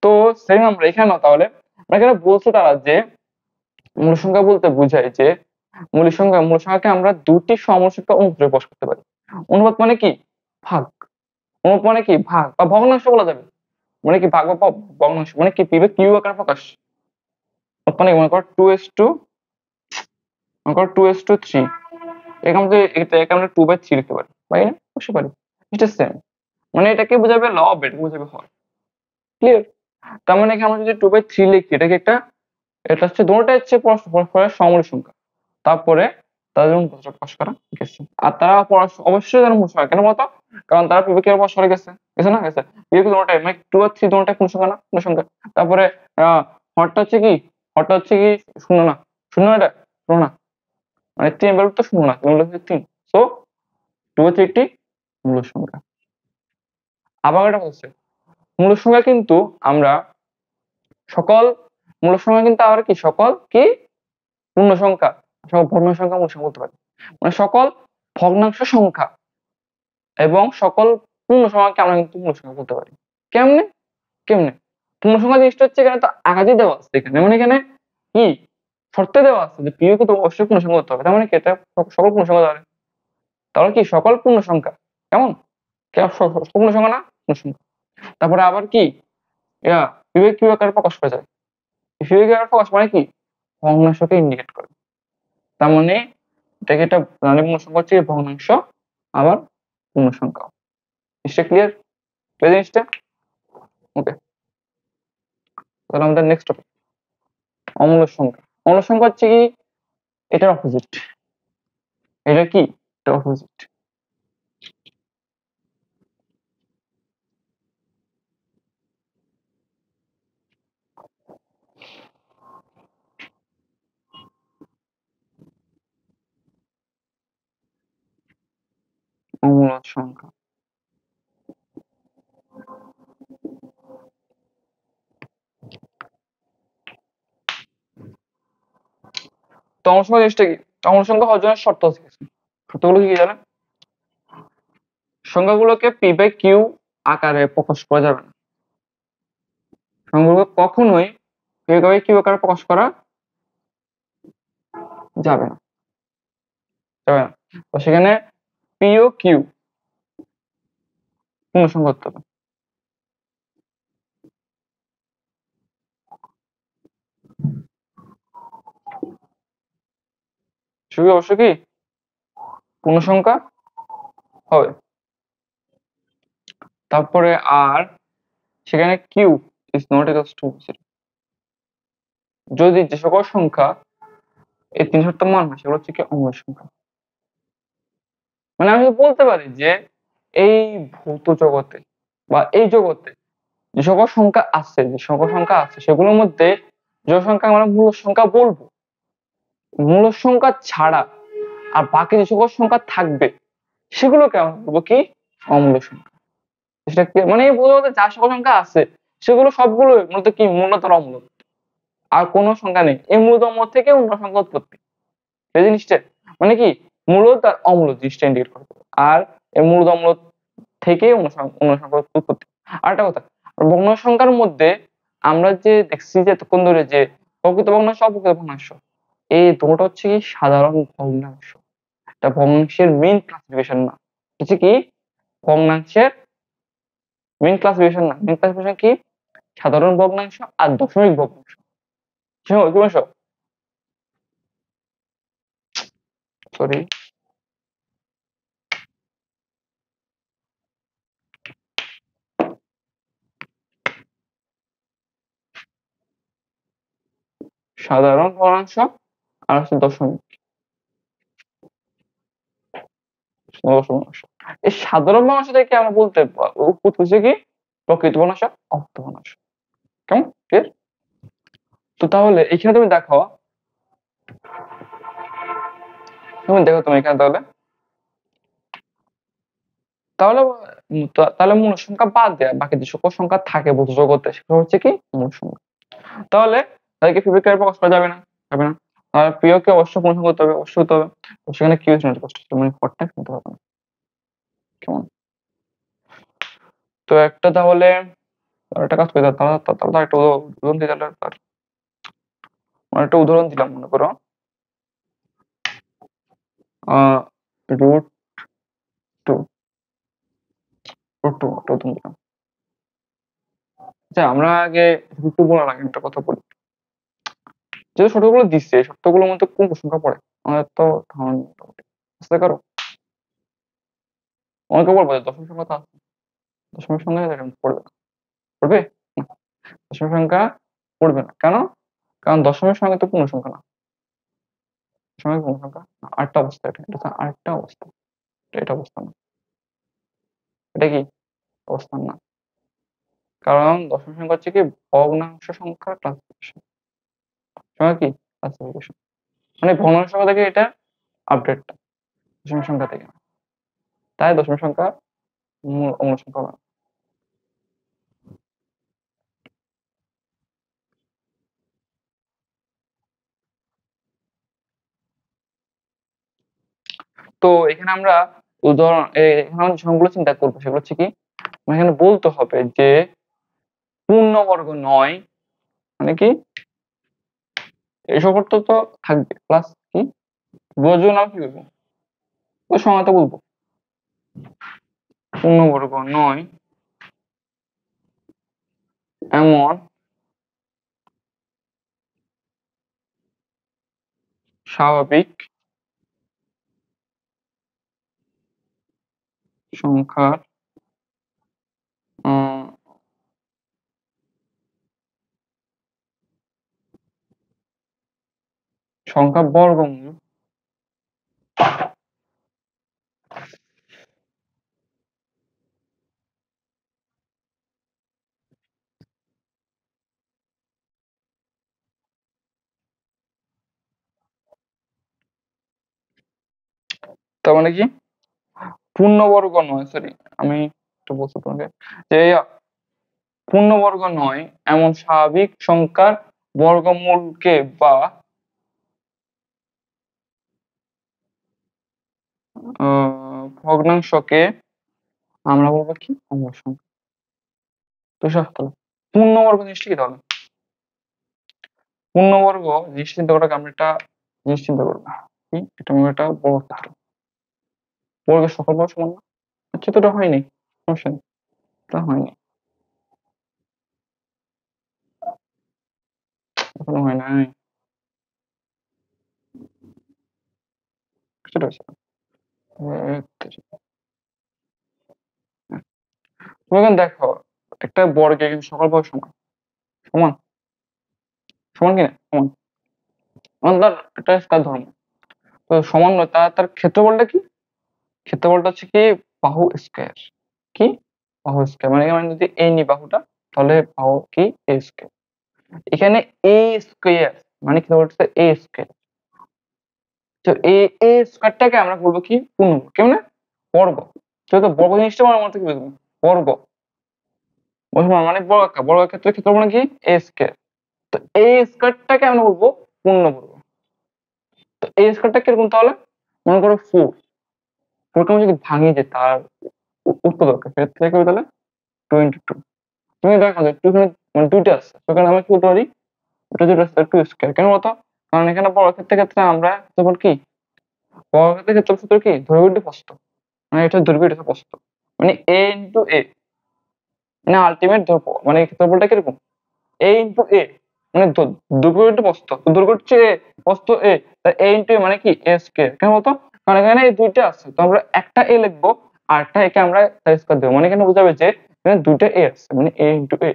তো সেম আমরা এখানে তাহলে এখানে বলছে তারা যে মূল সংখ্যা বলতে বোঝায় যে মূল সংখ্যাকে আমরা দুটি সমমৌলিক সংখ্যা অনুপাতে প্রকাশ করতে পারি। অনুপাত মানে কি ভাগ, অনুপাত মানে কি ভাগ বা ভগ্নাংশ বলা যাবে, মানে কি ভাগ বা ভগ্নাংশ মানে কি পিবে কিউ আকার প্রকাশ। মানে মনে করো 2:3, এটাকে আমরা 2/3 লিখতে পারি, পারি না? অবশ্যই পারি। এটা সেম, মানে এটাকে বোঝাবে লব, এটাকে বোঝাবে হর। ক্লিয়ার? তার মানে কি আমরা যদি 2/3 লিখি এটাকে এটা হচ্ছে দুটোটা হচ্ছে পরস্পরের সমমৌলিক সংখ্যা, তারপরে তাদের অনুপাতে প্রকাশ করা গেছে। আর তারা অবশ্যই তারা মূল সংখ্যা, কেন বলতো? কারণ তারা পিভি কে পরস্পরে গেছে না গেছে, পিভি দুটোটাই মানে 2 আর 3 দুটোটাই পূর্ণ সংখ্যা না, পূর্ণ সংখ্যা। তারপরে হরটা হচ্ছে কি শূন্য না, শূন্য এটা শূন্য না, মানে 3 ভ্যালু তো শূন্য না, 3। সো 2 হচ্ছে একটি মূল সংখ্যা। আবার এটা বলছে মূল সংখ্যা কিন্তু আমরা সকল মূল সংখ্যা কিন্তু আবার কি সকল কি পূর্ণ সংখ্যা, সকল ভগ্নাংশ সংখ্যা মূল সংখ্যা বলতে পারি, মানে সকল ভগ্নাংশ সংখ্যা এবং সকল পূর্ণ সংখ্যাকে আমরা কিন্তু মূল সংখ্যা বলতে পারি। কেমনে? পূর্ণ সংখ্যা জিনিসটা হচ্ছে এখানে তো আঘাতই দেওয়া আছে, এখানে মানে এখানে কি শর্তে দেওয়া আছে যে প্রিয় কিন্তু অবশ্যই পূর্ণ সংখ্যা হতে হবে, তার মানে কি এটা সকল পূর্ণ সংখ্যা ধরে, তাহলে কি সকল পূর্ণ সংখ্যা কেমন পূর্ণ সংখ্যা না পূর্ণ সংখ্যা। তারপরে আবার কি বিবেক কিউ আকারে প্রকাশ করা যায়, বিবেক আকারে প্রকাশ মানে কি ভগ্নাংশকে ইন্ডিকেট করে, তার মানে এটাকে একটা পূর্ণ সংখ্যা হচ্ছে ভগ্নাংশ, আবার পূর্ণ সংখ্যা। জিনিসটা ক্লিয়ার? জিনিসটা ওকে। তাহলে আমাদের নেক্সট টপিক অমূল্য সংখ্যা। অমূল্য সংখ্যা হচ্ছে কি এটার অপোজিট, এটা কি এটা অপোজিট। অমূল্য সংখ্যা তো অমূল্য সংখ্যা জিনিসটা কি? অমূল্য সংখ্যা হওয়ার জন্য শর্ত আছে কিছু, শর্তগুলো কি জানেন? সংখ্যাগুলোকে পি বাই কিউ আকারে প্রকাশ করা যাবে না, সংখ্যাগুলোকে কখনোই পি বাই কিউ আকারে প্রকাশ করা যাবে না, তো সেখানে পি ও কিউ পূর্ণ সংখ্যা হতে হবে। অবশ্য কি পূর্ণ সংখ্যা হবে। তারপরে আর সেখানে q is not equals to যদি যে সকল সংখ্যা এই 3 মান হয় সেগুলো হচ্ছে কি অমূল সংখ্যা। মানে আমি বলতে পারি যে এই ভৌত জগতে বা এই জগতে যে সকল সংখ্যা আছে সেগুলোর মধ্যে যে সংখ্যা আমরা মূল সংখ্যা বলবো, মূল সংখ্যা ছাড়া আর বাকি যে সকল সংখ্যা থাকবে সেগুলোকে আমরা বলবো কি অমূল সংখ্যা। সেটা কি মানে বলতে যা সকল সংখ্যা আছে সেগুলো সবগুলো মূলত কি মূলতর অমূল, আর কোনো সংখ্যা নেই এই মূলত অমূল থেকে অন্য সংখ্যা উৎপত্তি। এই জিনিসটা মানে কি মূলত আর অমূল জিনিসটা ইন্ডিকেট করে, আর এই মূলত অমূল থেকে অন্য সংখ্যা উৎপত্তি। আর একটা কথা, ভগ্ন সংখ্যার মধ্যে আমরা যে দেখছি যে এতক্ষণ ধরে যে প্রকৃত ভগ্নাংশ অপ্রকৃত ভগ্নাংশ, এই দুটো হচ্ছে কি সাধারণ ভগ্নাংশ। এটা ভগ্নাংশের মেইন ক্লাসিফিকেশন না, হচ্ছে কি ভগ্নাংশের মেইন ক্লাসিফিকেশন না। মেইন ক্লাসিফিকেশন কি সাধারণ ভগ্নাংশ আর দশমিক ভগ্নাংশ। সরি, সাধারণ ভগ্নাংশ আর হচ্ছে দশমিক ভগ্নাংশ। এই সাধারণ ভগ্নাংশ থেকে আমরা বলতে হচ্ছে কি প্রকৃত ভগ্নাংশ অপ্রকৃত ভগ্নাংশ। কেমন ক্লিয়ার? তো তাহলে এখানে তুমি দেখো, তুমি এখানে তাহলে তাহলে তাহলে মূল সংখ্যা বাদ দেয়া বাকি যে সকল সংখ্যা থাকে ভৌত জগতে সেগুলো হচ্ছে কি মূল সংখ্যা। তাহলে তাদেরকে ফিজিক্যালি প্রকাশ করা যাবে না, যাবে না। আর প্রিয়কে অবশ্যই পূর্ণ সংখ্যা হতে হবে, অবশ্যই হতে হবে। তো সেখানে q is not equal to মানে ফরটা নিতে হবে না। কেমন? তো একটা তাহলে একটা কাজ করি, তাহলে একটা উদাহরণ দিই। তাহলে একটা উদাহরণ দিলাম, মনে করো রুট টু রুট টু একটা উদাহরণ দিলাম। আচ্ছা, আমরা আগে রুট টু বলার আগে একটা কথা বলি, যে শর্তগুলো দিচ্ছে এই শর্তগুলোর মধ্যে কোন সংখ্যা পড়ে আমাদের তো ধারণা নেই মোটামুটি। বুঝতে পারো? অনেকে বলবো যে দশমিক সংখ্যা তো আছে, দশমিক সংখ্যা এরকম পড়বে না। পড়বে না, দশমিক সংখ্যা পড়বে না। কেন? কারণ দশমিক সংখ্যা তো পূর্ণ সংখ্যা না। দশমিক পূর্ণ সংখ্যা না, আরেকটা অবস্থা, এটা আরেকটা অবস্থা, এটা অবস্থা না। এটা কি অবস্থান না? কারণ দশমিক সংখ্যা হচ্ছে কি ভগ্নাংশ সংখ্যার ক্লাসিফিকেশন। সংখ্যা কি ক্লাসিফিকেশন, মানে ভগ্নাংশ সংখ্যা থেকে এটা আপডেটটা দশমিক সংখ্যা থেকে না। তাই দশমিক সংখ্যা মূল সংখ্যা না। তো এখানে আমরা উদাহরণ এখানে আমরা যে সংখ্যাগুলো চিন্তা করবো সেগুলো হচ্ছে কি এখানে বলতে হবে যে পূর্ণবর্গ নয়, মানে কি এই সকল তো থাকবে প্লাস কি বোঝো না কি বলবো ওই সময়টা বলবো পূর্ণবর্গ নয় এমন স্বাভাবিক সংখ্যার উম, সংখ্যা বর্গমূল তার মানে কি পূর্ণবর্গ নয়, সরি আমি একটু বলছি তোমাকে যে পূর্ণবর্গ নয় এমন স্বাভাবিক সংখ্যার বর্গমূলকে বা ভগ্নাংশকে আমরা বলবো কি অমূল সংখ্যা। তো তাহলে পূর্ণবর্গ জিনিসটা কি তাহলে পূর্ণবর্গ জিনিস চিন্তা করাকে আমরা একটা জিনিস চিন্তা করবো কি এটা আমরা একটা বর্গক্ষেত্র, বর্গের সকল বর্গ সমান না। আচ্ছা, তো এটা হয়নি, সমস্যা নেই, এটা হয়নি, এখনো হয় নাই, সেটা হচ্ছে তুমি এখন দেখো একটা বর্গে কিন্তু সকল বাহু সমান সমান সমান কিনা সমান, তার একটা তার ধর্ম। তো সমান নয়, তার ক্ষেত্রফলটা কি? ক্ষেত্রফলটা হচ্ছে কি বাহু স্কয়ার। কি বাহু স্কয়ার, মানে আমি যদি এই নি বাহুটা, তাহলে বাহু কি এ স্কয়ার। এখানে এ স্কয়ার মানে কি বলছে এ স্কয়ার। তো এ স্কয়ারটাকে আমরা বলবো কি পূর্ণবর্গ, কেমন বর্গ। যেহেতু বর্গ জিনিসটা আমার মতে কি বুঝবো বর্গ, বুঝবো মানে বর্গাকার, বর্গাকার ক্ষেত্রে ক্ষেত্রফল মানে কি এ স্কয়ার। তো এ স্কয়ারটাকে আমরা বলবো পূর্ণবর্গ। তো এ স্কয়ারটা কিরকম তাহলে, মনে করো 4, 4 কে আমি যদি ভাঙি যে তার উৎপাদক সেক্ষেত্রে কি হবে তাহলে 22। তুমি দেখো যে 2 মানে 2টা আছে, সেখানে আমরা কি বলতে পারি এটা যেটা 2 স্কয়ার। কেন বলতো, কারণ এখানে বর্গক্ষেত্রের ক্ষেত্রে আমরা কেবল কি বর্গক্ষেত্রের ক্ষেত্রফল সূত্র কি দৈর্ঘ্য ইনটু প্রস্থ, মানে এটা দৈর্ঘ্য এটা প্রস্থ, মানে a ইনটু a, মানে আলটিমেট দৈর্ঘ্য, মানে ক্ষেত্রফলটা কিরকম a ইনটু a, মানে দৈর্ঘ্য ইনটু প্রস্থ, তো দৈর্ঘ্য হচ্ছে a, প্রস্থ a, তাই a ইনটু a মানে কি a স্কয়ার। কেন বলতো, কারণ এখানে এই দুইটা আছে, তো আমরা একটা a লিখবো আর একটা a কে আমরা তার স্কয়ার দেবো, মানে এখানে বোঝাবে যে এখানে দুইটা a আছে, মানে a into a,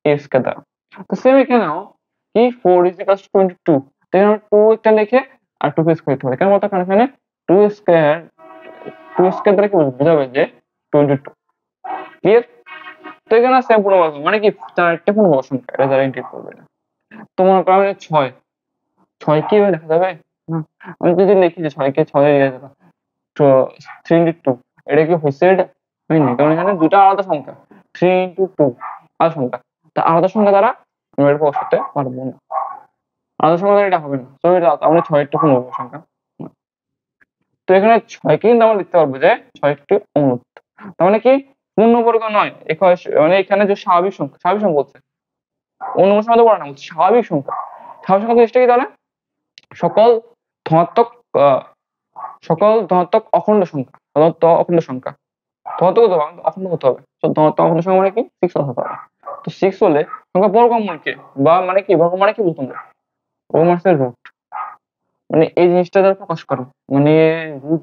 a square দ্বারা। তো সেম এখানেও কি 4 ইজ ইকুয়াল টু 22, তো এখানে 2 একটা লিখে আর 2 স্কয়ার দিতে পারি। কেন বলতো, কারণ এখানে 2 স্কয়ার, 2 স্কয়ার দ্বারা কি বোঝাবে যে 22। ক্লিয়ার? তো এখানে সেম পূর্ণবর্গ মানে কি চারটে পূর্ণবর্গ সংখ্যা, এটা যারা ইন্টিগ্রেট করবে না। তোমার কারণে 6, 6 কি ভাবে লেখা যাবে না, আমি যদি লিখি যে 6 কে 6 এর তো 3 ইনটু 2, এটা কি হইছে, এটা হয়নি, কারণ এখানে দুটো আলাদা সংখ্যা, 3 ইনটু 2 আলাদা সংখ্যা, তা আলাদা সংখ্যা দ্বারা আমি এটা প্রকাশ করতে পারবো না, আলাদা সংখ্যা দ্বারা এটা হবে না, তো এটা আমরা 6 একটা পূর্ণবর্গ সংখ্যা। তো এখানে 6 কে কিন্তু আমরা লিখতে পারবো যে 6 একটি অমূলত, তার মানে কি পূর্ণবর্গ নয়, মানে এখানে যে স্বাভাবিক সংখ্যা, স্বাভাবিক সংখ্যা বলছে অন্য সংখ্যা তো বলা না, বলছে স্বাভাবিক সংখ্যা। স্বাভাবিক সংখ্যা জিনিসটা কি তাহলে সকল ধনাত্মক সকল ধনাত্মক অখণ্ড সংখ্যা, ধনাত্মক অখণ্ড সংখ্যা, ধনাত্মক হতে হবে অখণ্ড হতে হবে, তো ধনাত্মক অখণ্ড সংখ্যা মানে কি 6 হতে হবে। তো 6 হলে সংখ্যা বর্গমূলকে বা মানে কি বর্গ মানে কি বলতো আমরা বর্গ মানে রুট, মানে এই জিনিসটা দ্বারা প্রকাশ করো, মানে রুট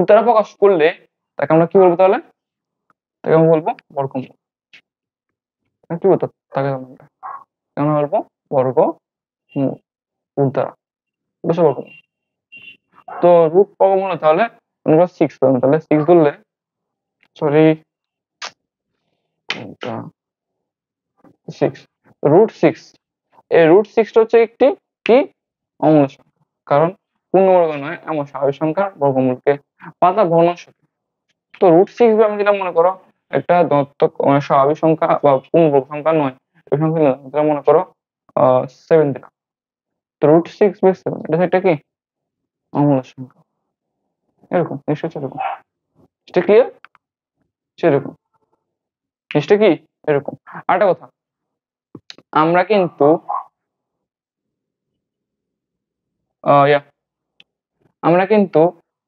দ্বারা প্রকাশ করলে তাকে আমরা কি বলবো তাহলে, তাকে আমরা বলবো বর্গমূল। কি বলতো তাকে আমরা বলবো বর্গমূল, রুট দ্বারা বুঝতে পারবো। তো রুট বর্গমূল তাহলে আমরা 6 পাবো, তাহলে 6 ধরলে সরি 6 √6, এই √6 হচ্ছে একটি কি অমূল সংখ্যা, কারণ পূর্ণবর্গ নয় এমন স্বাভাবিক সংখ্যার বর্গমূলকে পাতা ভগ্নাংশ। তো √6 আমি যেটা মনে করো একটা ধনাত্মক স্বাভাবিক সংখ্যা বা পূর্ণবর্গ সংখ্যা নয়, এই সংখ্যা নিলাম, যেটা মনে করো 7 দিলাম, তো √6/7 এটা একটা কি অমূল সংখ্যা, এরকম নিশ্চয় এরকম, এটা ক্লিয়ার সেরকম, নিশ্চয় কি এরকম। আরেকটা কথা, আমরা কিন্তু আমরা কিন্তু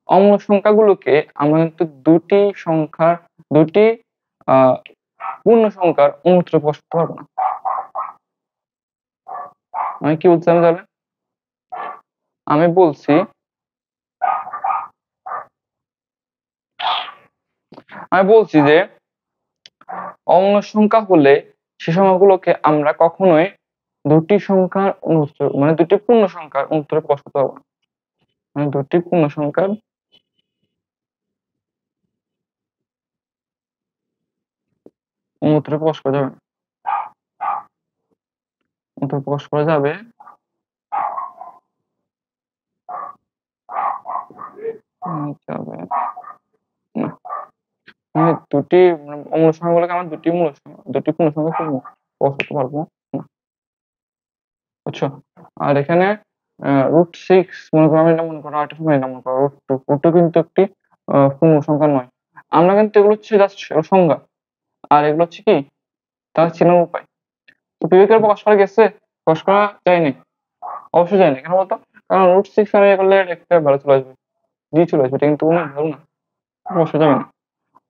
অমূল সংখ্যাগুলোকে আমরা কিন্তু দুটি আহ পূর্ণ সংখ্যার অণুতে প্রকাশ করতে পারবো না। আমি কি বলছিলাম তাহলে, আমি বলছি যে অমূল সংখ্যা হলে সে সংখ্যাগুলোকে আমরা কখনোই দুটি সংখ্যার অণুতে মানে দুটি পূর্ণ সংখ্যার অণুতে প্রকাশ করতে পারবো না, মানে দুটি পূর্ণ সংখ্যার অণুতে প্রকাশ করা যাবে না, অণুতে প্রকাশ করা যাবে যাবে না, মানে দুটি অমূল সংখ্যাগুলোকে আমরা দুটি মূল সংখ্যা দুটি পূর্ণ সংখ্যা প্রকাশ করতে পারবো না, বুঝছো। আর এখানে √6 মনে করো, আমি এটা মনে করো আরেকটা সময় এটা মনে করো √2 কিন্তু একটি পূর্ণ সংখ্যা নয়, আমরা কিন্তু এগুলো হচ্ছে জাস্ট সংজ্ঞা, আর এগুলো হচ্ছে কি তার চেনার উপায়। তো বিবেকের প্রকাশ করা গেছে, প্রকাশ করা যায়নি, অবশ্যই যায়নি, কেন বলতো, কারণ √6 আমি করলে একটা ভালো চলে আসবে, চলে আসবে, এটা কিন্তু কোনো ভালো না, অবশ্যই যাবে না।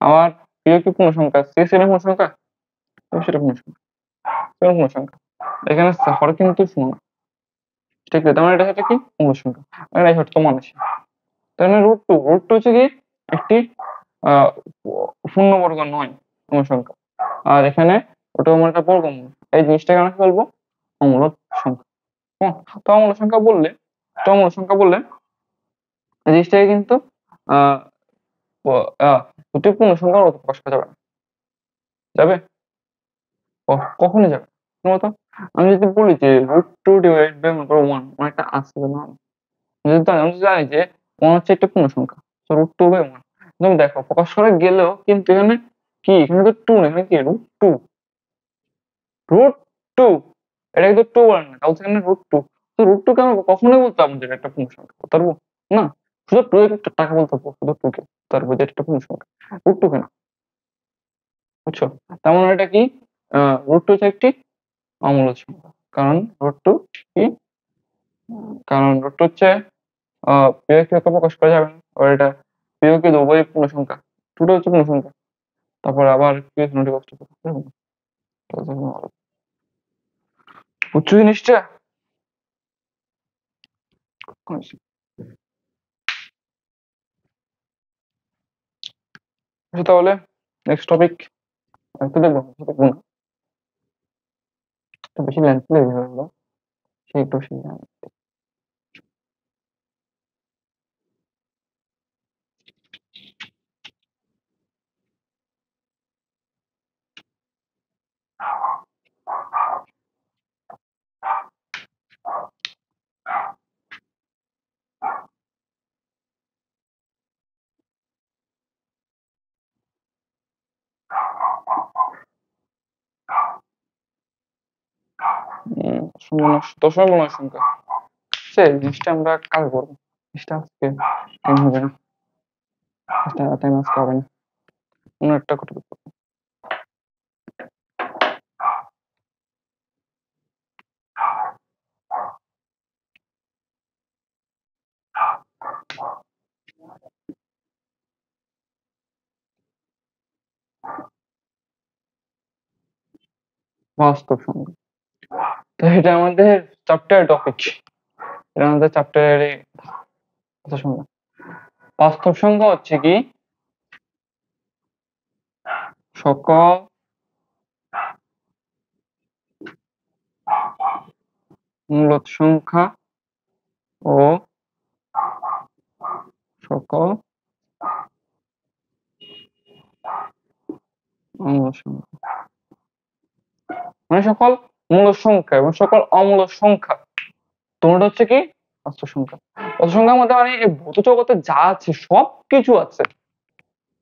আমার প্রিয় কি পূর্ণ সংখ্যা 6 এর পূর্ণ সংখ্যা, সেটা পূর্ণ সংখ্যা, সেটা পূর্ণ সংখ্যা, এখানে হরে কিন্তু শূন্য, ঠিক আছে, তার মানে এটা হচ্ছে কি পূর্ণ সংখ্যা, এটাই হচ্ছে মানুষ। তাহলে √2 হচ্ছে কি একটি পূর্ণবর্গ নয়, অমূলদ সংখ্যা। আর এখানে ওটা আমার একটা বর্গমূল, এই জিনিসটাকে আমরা কি বলবো? অমূলদ সংখ্যা। হ্যাঁ, তো অমূলদ সংখ্যা বললে এই জিনিসটাকে কিন্তু আহ দুটি পূর্ণ সংখ্যার মতো প্রকাশ করা যাবে না। যাবে? কখনই যাবে না। বলতো আমি যদি বলি যে √2 মনে করো 1 একটা আছে না, আমি যদি জানি যে 1 হচ্ছে একটা পূর্ণ সংখ্যা, তো √2/1 তুমি দেখো প্রকাশ করা গেলেও কিন্তু এখানে কি, এখানে তো 2 না, এখানে কি √2 এটা কিন্তু 2 বলেন না, তাহলে এখানে √2, তো √2 কে আমরা কখনোই বলতাম যে এটা একটা পূর্ণ সংখ্যা, বলতে পারবো না। শুধু 2 এর একটা টাকা বলতে পারবো, শুধু 2 কে তারপর যে এটা একটা পূর্ণ সংখ্যা, √2 কেন? বুঝছো? তার মানে এটা কি, √2 হচ্ছে একটি অমূলদ সংখ্যা, কারণ √2 কি, কারণ √2 হচ্ছে বিয়োগকে প্রকাশ করা যাবে না, আর এটা বিয়োগকে উভয় পূর্ণ সংখ্যা, 2 টা হচ্ছে পূর্ণ সংখ্যা, তারপর আবার কি নটি কষ্ট বুঝছো জিনিসটা? আচ্ছা, তাহলে নেক্সট টপিক একটু দেখবো, দেখবো না, একটু বেশি লেন্থ লেগে গেল, সে একটু বেশি দশমিক পূর্ণ সংখ্যা, সে জিনিসটা আমরা কাল করবো, জিনিসটা আজকে টাইম হবে না, টাইম আজকে হবে না, অন্য একটা কথা বলবো। বাস্তব সংখ্যা, তো এটা আমাদের চ্যাপ্টার টপিক, এটা আমাদের চ্যাপ্টারে সংখ্যা। বাস্তব সংখ্যা হচ্ছে কি সকল মূলদ সংখ্যা ও সকল অমূলদ সংখ্যা, মানে সকল মূলদ সংখ্যা এবং সকল অমূলদ সংখ্যা, তোমরা হচ্ছে কি বাস্তব সংখ্যা। বাস্তব সংখ্যার মধ্যে মানে এই ভৌত জগতে যা আছে সবকিছু আছে,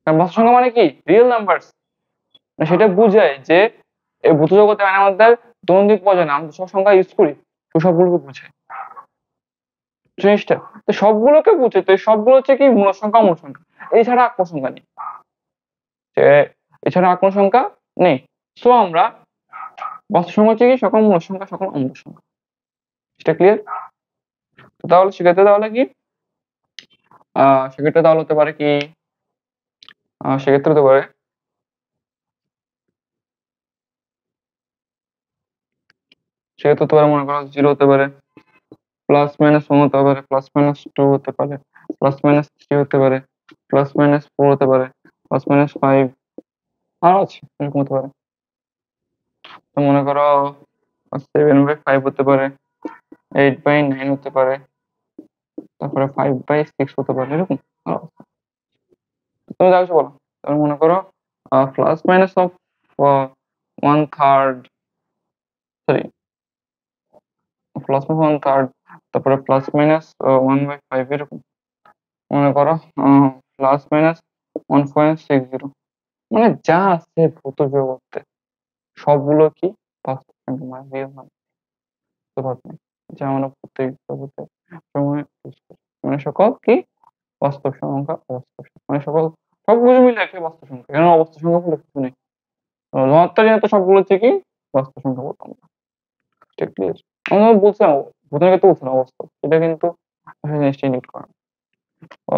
কারণ বাস্তব সংখ্যা মানে কি রিয়েল নাম্বার, সেটা বুঝায় যে এই ভৌত জগতে মানে আমাদের দৈনন্দিন প্রয়োজনে আমরা সব সংখ্যা ইউজ করি, তো সবগুলোকে বোঝায় জিনিসটা, তো সবগুলোকে বুঝে, তো সবগুলো হচ্ছে কি মূল সংখ্যা অমূল সংখ্যা, এছাড়া আর কোনো সংখ্যা নেই, এছাড়া আর কোনো সংখ্যা নেই। সো আমরা বাস্তব সংখ্যা হচ্ছে কি সকল মূল সংখ্যা সকল অমূল সংখ্যা, সেটা ক্লিয়ার? তাহলে সেক্ষেত্রে তাহলে কি সেক্ষেত্রে তাহলে হতে পারে কি, সেক্ষেত্রে হতে পারে সেক্ষেত্রে হতে পারে মনে করো 0 হতে পারে, +-1 হতে পারে, +-2 হতে পারে, +-3 হতে পারে, +-4 হতে পারে, +-5 আর আছে এরকম হতে পারে। তো মনে করো 7/5 হতে পারে, 8/9 হতে পারে, তারপরে 5/6 হতে পারে, এরকম তুমি যা কিছু বলো। তাহলে মনে করো +- অফ 1/3, সরি +-1/3, তারপরে +-1/5 এরকম মনে করো, +-1.60, মানে যা আছে ভৌত জগতে সবগুলো কি বাস্তব সংখ্যা, মানে রিয়েল নাম্বার, যা আমরা প্রত্যেক জগতে সময় use করি। মানে সকল কি বাস্তব সংখ্যা, অবাস্তব সংখ্যা, মানে সকল সবগুলো মিলে একটা বাস্তব সংখ্যা, এখানে অবাস্তব সংখ্যা বলে কিছু নেই, ধনাত্মক ঋণাত্মক সবগুলো হচ্ছে কি বাস্তব সংখ্যা বলতাম আমরা, ঠিক ক্লিয়ার? আমরা বলছিলাম প্রথমে কিন্তু বলছিলাম অবাস্তব, এটা কিন্তু আসলে জিনিসটা ইনডিউট করা না।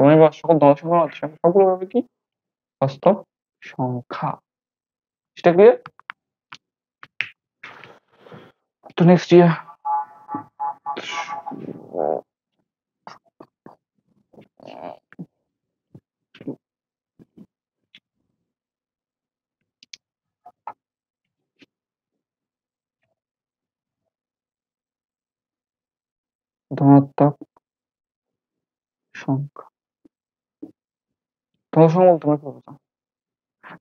মানে সকল ধনাত্মক সংখ্যা অবাস্তব সংখ্যা সবগুলো হবে কি বাস্তব সংখ্যা, সেটা ক্লিয়ার? তো নেক্সট ইয়ার ধনাত্মক সংখ্যা। তোমার সঙ্গে তুমি কি বলছো?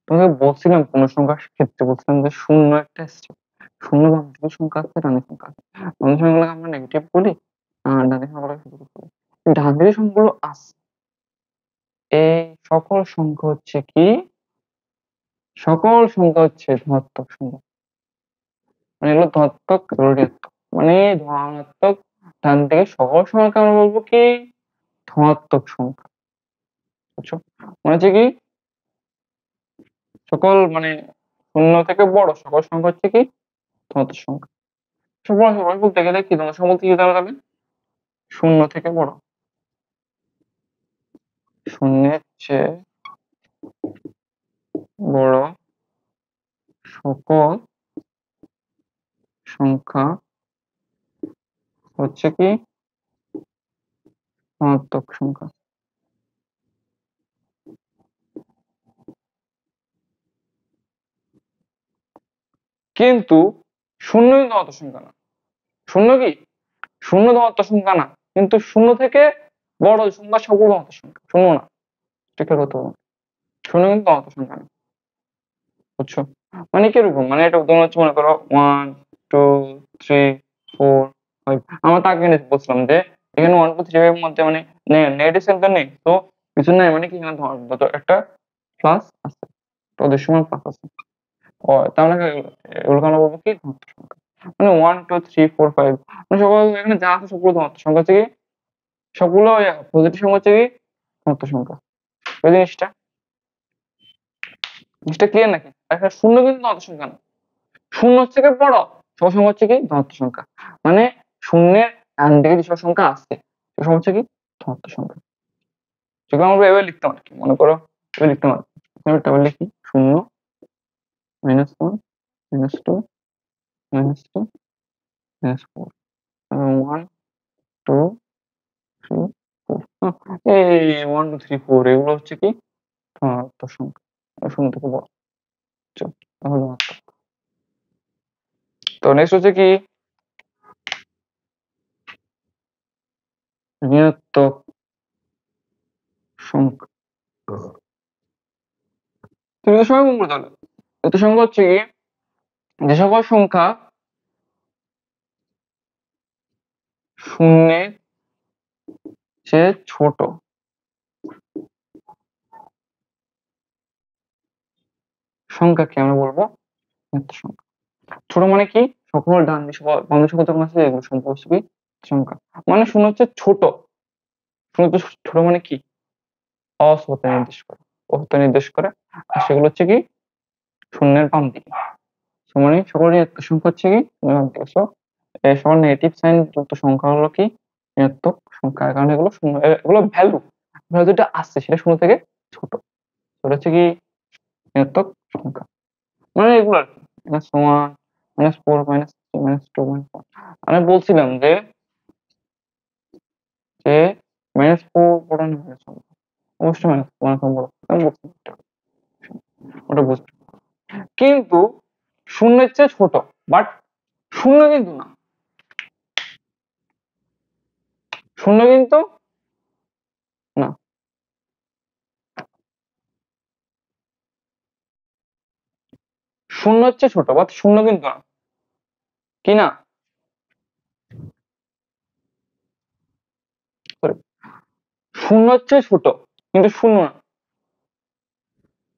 তোমাকে বলছিলাম কোন সংখ্যার ক্ষেত্রে বলছিলাম যে শূন্য একটা এসছে, শূন্য বাম দিকে সংখ্যা আছে, ডান দিকে সংখ্যা আছে। বাম দিকে সংখ্যাগুলোকে আমরা নেগেটিভ বলি, আর ডান দিকে সংখ্যাগুলোকে পজিটিভ বলি। ডান দিকে সংখ্যাগুলো আছে, এই সকল সংখ্যা হচ্ছে কি, সকল সংখ্যা হচ্ছে ধনাত্মক সংখ্যা, মানে এগুলো ধনাত্মক, এগুলো ঋণাত্মক। মানে ধনাত্মক ডান দিকে সকল সংখ্যাকে আমরা বলবো কি, ধনাত্মক সংখ্যা। বুঝছো? মানে হচ্ছে কি, সকল মানে শূন্য থেকে বড় সকল সংখ্যা হচ্ছে কি ধনাত্মক সংখ্যা। সকল সংখ্যা বলতে গেলে কি, ধনাত্মক সংখ্যা বলতে কি দাঁড়াবে, শূন্য থেকে বড়, শূন্যের চেয়ে বড় সকল সংখ্যা হচ্ছে কি ধনাত্মক সংখ্যা। কিন্তু শূন্য কিন্তু ধনাত্মক সংখ্যা না। শূন্য কি, শূন্য ধনাত্মক সংখ্যা না, কিন্তু শূন্য থেকে বড় সংখ্যা সবগুলো ধনাত্মক সংখ্যা, শূন্য না। ঠিক করতে হবে, শূন্য কিন্তু ধনাত্মক সংখ্যা না। বুঝছো? মানে কিরকম, মানে এটা উদাহরণ হচ্ছে, মনে করো 1 2 3 4 5। আমরা তাকে বলছিলাম যে এখানে 1 2 3 এর মধ্যে মানে নেগেটিভ সাইন তো নেই, তো কিছু নাই, মানে কি এখানে ধনাত্মক একটা প্লাস আছে, তো ওদের সময় প্লাস আছে। ও তার মানে এগুলোকে আমরা বলবো কি ধনাত্মক সংখ্যা। মানে 1 2 3 4 5 মানে সকল এখানে যা আছে সবগুলো ধনাত্মক সংখ্যা হচ্ছে কি, সবগুলো পজিটিভ সংখ্যা হচ্ছে কি ধনাত্মক সংখ্যা। ওই জিনিসটা, জিনিসটা ক্লিয়ার নাকি? একটা শূন্য কিন্তু ধনাত্মক সংখ্যা না, শূন্য হচ্ছে কি বড় সকল সংখ্যা হচ্ছে কি ধনাত্মক সংখ্যা। মানে শূন্যের ডান দিকে যেসব সংখ্যা আছে সেসব হচ্ছে কি ধনাত্মক সংখ্যা। যেগুলো আমরা এভাবে লিখতে পারি, মনে করো এভাবে লিখতে পারি, তাহলে লিখি 0 -1 -2 -2 -4 1 2 3 4। এই 1 2 3 4 এগুলো হচ্ছে কি ধনাত্মক সংখ্যা, শূন্য থেকে বড়। তাহলে ধনাত্মক। তো নেক্সট হচ্ছে কি ঋণাত্মক সংখ্যা। তৃতীয় সংখ্যা কোনগুলো তাহলে? তৃতীয় সংখ্যা হচ্ছে কি, যে সকল সংখ্যা শূন্যের চেয়ে ছোট সংখ্যাকে আমরা বলবো ঋণাত্মক সংখ্যা। ছোট মানে কি, সকল ডান দিকে বাম দিকে সংখ্যা যখন আছে এগুলো সংখ্যা হচ্ছে কি সংখ্যা। মানে শূন্য হচ্ছে ছোট, শূন্য হচ্ছে ছোট মানে কি অসহতা নির্দেশ করে, অসহতা নির্দেশ করে, আর সেগুলো হচ্ছে কি শূন্যের বাম দিকে। মানে সকল ঋণাত্মক সংখ্যা হচ্ছে কি শূন্যের বাম দিকে। সো এই সকল নেগেটিভ সাইন যুক্ত সংখ্যা হলো কি ঋণাত্মক সংখ্যা, কারণ এগুলো শূন্য, এগুলো ভ্যালু, ভ্যালু যেটা আসছে সেটা শূন্য থেকে ছোট, সেটা হচ্ছে কি ঋণাত্মক সংখ্যা। মানে এগুলো আর কি -1 -4 -3 -2 -1। আমি বলছিলাম যে যে -4 বড় না -1 অবশ্যই -1 বড়, আমি বলছি ওটা বুঝতে, কিন্তু শূন্যের চেয়ে ছোট, বাট শূন্য কিন্তু না, শূন্য কিন্তু না, শূন্য হচ্ছে ছোট বাট শূন্য কিন্তু না, কি না, Sorry, শূন্য হচ্ছে ছোট কিন্তু শূন্য না,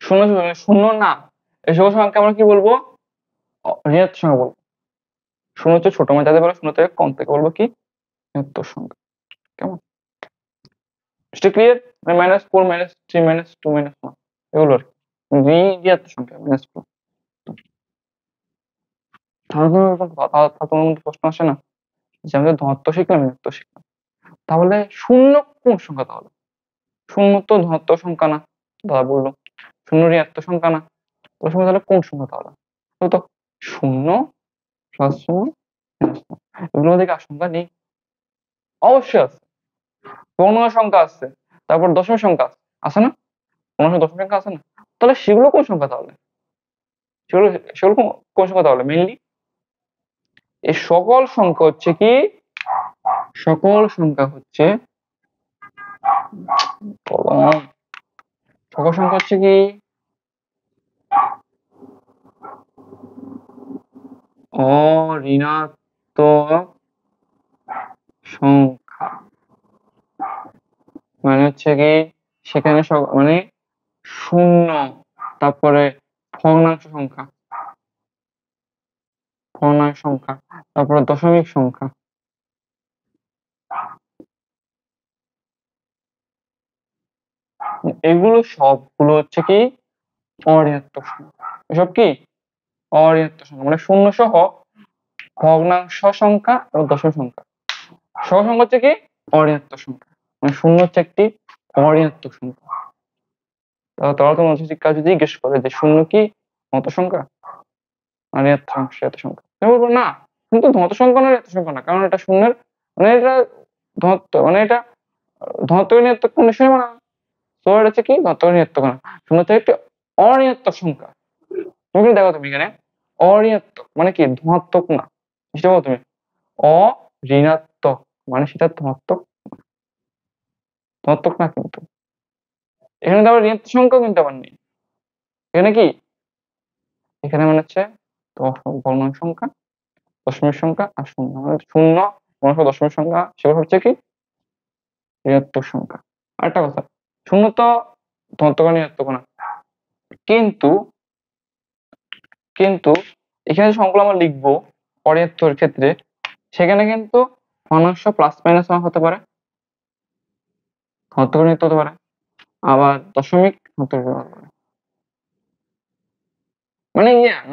শূন্য মানে শূন্য না, এই সকল সংখ্যাকে আমরা কি বলবো ঋণাত্মক সংখ্যা বলবো। শূন্য হচ্ছে ছোট মানে যাদের বলে শূন্য থেকে কম থেকে বলবো কি ঋণাত্মক সংখ্যা। কেমন, এটা ক্লিয়ার? -4 -3 -2 -1 এগুলো আর কি ঋণাত্মক সংখ্যা -4। তাহলে তোমার মধ্যে প্রশ্ন আসে না যে আমাদের ধনাত্মক শিখলাম ঋণাত্মক শিখলাম, তাহলে শূন্য কোন সংখ্যা, তাহলে শূন্য তো ধনাত্মক সংখ্যা না, দাদা বললো শূন্য ঋণাত্মক সংখ্যা না, ওই সময় তাহলে কোন সংখ্যা, তাহলে তো শূন্য প্লাস শূন্য এগুলোর মধ্যে কি আশঙ্কা নেই? অবশ্যই আছে, পূর্ণাঙ্গ সংখ্যা আছে, তারপর দশমিক সংখ্যা আছে না, পূর্ণাঙ্গ দশমিক সংখ্যা আছে না, তাহলে সেগুলো কোন সংখ্যা, তাহলে সেগুলো সেগুলো কোন সংখ্যা, তাহলে মেইনলি এই সকল সংখ্যা হচ্ছে কি সকল সংখ্যা হচ্ছে সকল সংখ্যা হচ্ছে কি অঋণাত্মক সংখ্যা, মানে হচ্ছে কি সেখানে মানে শূন্য, তারপরে ভগ্নাংশ সংখ্যা, তারপরে দশমিক সংখ্যা, এগুলো সবগুলো হচ্ছে কি অঋণাত্মক সংখ্যা। এসব কি অঋণাত্মক সংখ্যা, মানে শূন্য সহ ভগ্নাংশ সংখ্যা এবং দশমিক সংখ্যা। সহগ সংখ্যা হচ্ছে কি অঋণাত্মক সংখ্যা, মানে শূন্য হচ্ছে একটি অঋণাত্মক সংখ্যা। তাহলে তোমার শিক্ষা যদি জিজ্ঞেস করে যে শূন্য কি মত সংখ্যা, ঋণাত্মক সংখ্যা, তুমি বলবো না কিন্তু ধনাত্মক সংখ্যা না ঋণাত্মক সংখ্যা না, কারণ এটা শূন্যের মানে এটা ধনাত্মক, মানে এটা ধনাত্মক ঋণাত্মক কন্ডিশনে মানে তো এটা হচ্ছে কি ধনাত্মক ঋণাত্মক না, শূন্য হচ্ছে একটি অঋণাত্মক সংখ্যা। তুমি দেখো তুমি এখানে অঋণাত্মক মানে কি ধনাত্মক না, বুঝতে পারো তুমি অঋণাত্মক মানে সেটা ধনাত্মক না, কিন্তু এখানে তো আবার ঋণাত্মক সংখ্যাও কিন্তু আবার নেই। এখানে কি এখানে মানে হচ্ছে ভগ্নাংশ সংখ্যা, দশমিক সংখ্যা আর শূন্য, মানে শূন্য ভগ্নাংশ দশমিক সংখ্যা সেগুলো হচ্ছে কি ঋণাত্মক সংখ্যা। আরেকটা কথা, শূন্য তো ধনাত্মক আর ঋণাত্মক না, কিন্তু কিন্তু এখানে যে সংখ্যাগুলো আমরা লিখবো অঋণাত্মকের ক্ষেত্রে, সেখানে কিন্তু ভগ্নাংশ প্লাস মাইনাস হতে পারে, ধনাত্মক ঋণাত্মক হতে পারে, আবার দশমিক ধনাত্মক হতে পারে। মানে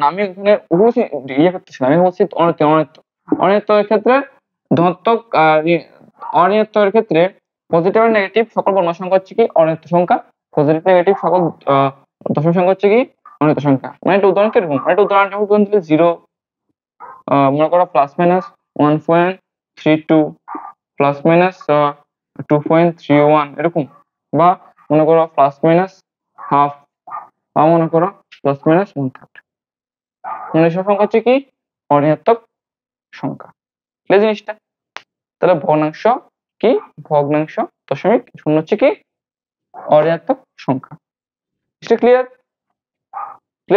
আমি ওখানে ওগুলো করতেছি না, আমি বলছি অনিয়ন্ত্রণের ক্ষেত্রে ধনাত্মক অনিয়ন্ত্রণের ক্ষেত্রে পজিটিভ আর নেগেটিভ সকল পূর্ণ সংখ্যা হচ্ছে কি অনিয়ন্ত্র সংখ্যা, পজিটিভ নেগেটিভ সকল দশমিক সংখ্যা হচ্ছে কি অনিয়ন্ত্র সংখ্যা। মানে একটা উদাহরণ কিরকম, একটা উদাহরণ যেমন দিলে 0 মনে করো প্লাস মাইনাস 1.32 প্লাস মাইনাস 2.31 এরকম, বা মনে করো প্লাস মাইনাস হাফ, বা মনে করো প্লাস মাইনাস 1/3, মানে এসব সংখ্যা হচ্ছে কি অঋণাত্মক সংখ্যা। এই জিনিসটা তাহলে ভগ্নাংশ কি ভগ্নাংশ দশমিক শূন্য হচ্ছে কি অঋণাত্মক সংখ্যা। এটা ক্লিয়ার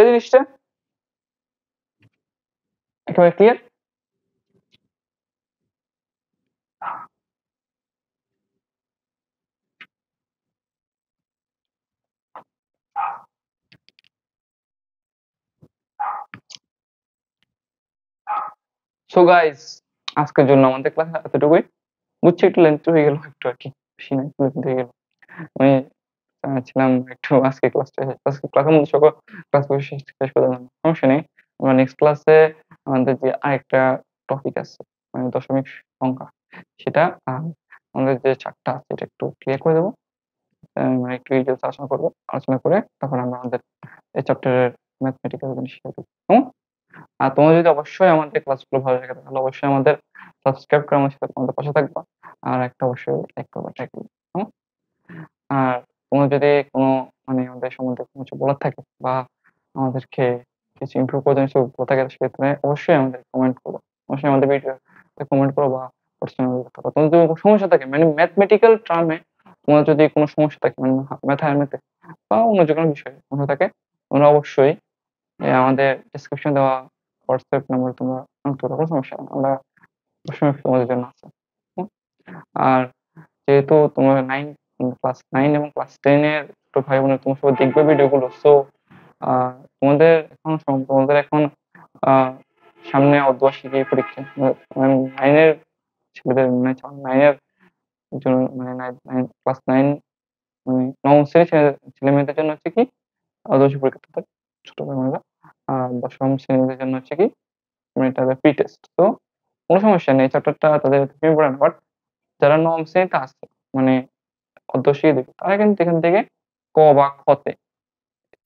জিনিসটা একেবারে ক্লিয়ার। সো গাইস আজকের জন্য আমাদের ক্লাস এতটুকুই, বুঝছি একটু লেন্থ হয়ে গেল একটু আর কি, বেশি না একটু length হয়ে গেল। আমি ছিলাম একটু আজকে ক্লাসের মধ্যে সকল ক্লাস শেষ করে দিলাম, সমস্যা নেই। আমরা নেক্সট ক্লাসে আমাদের যে আরেকটা টপিক আছে মানে দশমিক সংখ্যা, সেটা আমাদের যে চারটা আছে এটা একটু ক্লিয়ার করে দেবো, মানে একটু ডিটেলস আলোচনা করে তখন আমরা আমাদের এই চ্যাপ্টারের ম্যাথমেটিক্যাল জিনিস শিখে দেবো। আর তোমার যদি অবশ্যই আমাদের ক্লাসগুলো ভালো লাগে তাহলে অবশ্যই আমাদের সাবস্ক্রাইব করে আমার সাথে আমাদের পাশে থাকবা, আর একটা অবশ্যই লাইক করবা, আর তোমার যদি কোনো মানে আমাদের সম্বন্ধে কোনো কিছু বলার থাকে বা আমাদেরকে কিছু ইমপ্রুভ করার জন্য কিছু বলা থাকে, সেক্ষেত্রে অবশ্যই আমাদের কমেন্ট করবো, অবশ্যই আমাদের ভিডিওতে কমেন্ট করো বা পার্সোনালি কথা বলো। তোমার যদি কোনো সমস্যা থাকে মানে ম্যাথমেটিক্যাল টার্মে, তোমার যদি কোনো সমস্যা থাকে মানে ম্যাথে বা অন্য যে কোনো বিষয়ে সমস্যা থাকে, তোমরা অবশ্যই আমাদের ডেসক্রিপশন দেওয়া হোয়াটসঅ্যাপ নাম্বার তোমরা কোনো সমস্যা নেই, আমরা সবসময় তোমাদের জন্য আছে। আর যেহেতু তোমরা ক্লাস 9 এবং ক্লাস 10 এর ছোট ভাই বোনেরা তোমরা সবাই দেখবে ভিডিওগুলো, সো তোমাদের এখন সামনে অর্ধবার্ষিকী পরীক্ষা, মানে 9 এর ছেলেদের মানে 9 এর জন্য মানে ক্লাস 9 মানে নবম শ্রেণীর ছেলে মেয়েদের জন্য হচ্ছে কি অর্ধবার্ষিকী পরীক্ষা, তাদের ছোট ভাই বোনেরা। আর দশম শ্রেণীদের জন্য হচ্ছে কি মানে তাদের প্রি টেস্ট। তো কোনো সমস্যা নেই, চ্যাপ্টারটা তাদের তুমি পড়ে না, বাট যারা নবম শ্রেণীতে আছে মানে অর্ধবার্ষিকী দেবে তারা কিন্তু এখান থেকে ক বা খ তে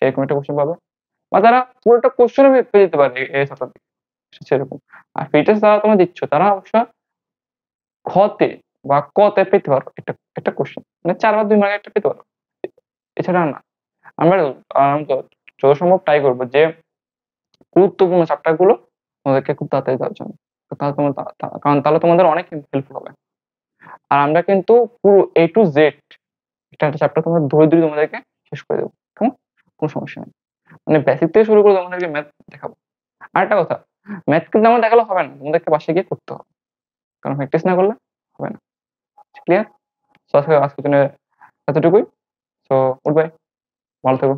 এরকম একটা কোশ্চেন পাবে, বা তারা পুরোটা কোশ্চেনও পেয়ে যেতে পারে এই চ্যাপ্টার থেকে সেরকম। আর প্রি টেস্ট যারা তোমরা দিচ্ছ তারা অবশ্য খ তে বা ক তে পেতে পারো একটা একটা কোশ্চেন, মানে 4 বা 2 মার্কের একটা পেতে পারো, এছাড়া না। আমরা যত সম্ভব ট্রাই করবো যে গুরুত্বপূর্ণ চ্যাপ্টার গুলো তোমাদেরকে খুব তাড়াতাড়ি দেওয়ার জন্য, কারণ তাহলে তোমাদের অনেক হেল্পফুল হবে। আর আমরা কিন্তু পুরো A to Z একটা একটা চ্যাপ্টার তোমরা ধরে ধরে তোমাদেরকে শেষ করে দেবো, কেমন? কোনো সমস্যা নেই, মানে বেসিক থেকে শুরু করে তোমাদেরকে ম্যাথ দেখাবো। আরেকটা কথা, ম্যাথ কিন্তু আমার দেখালে হবে না, তোমাদেরকে বাসায় গিয়ে করতে হবে, কারণ প্র্যাকটিস না করলে হবে না। ক্লিয়ার? তো আজকের জন্য এতটুকুই। তো গুড বাই, ভালো থেকো।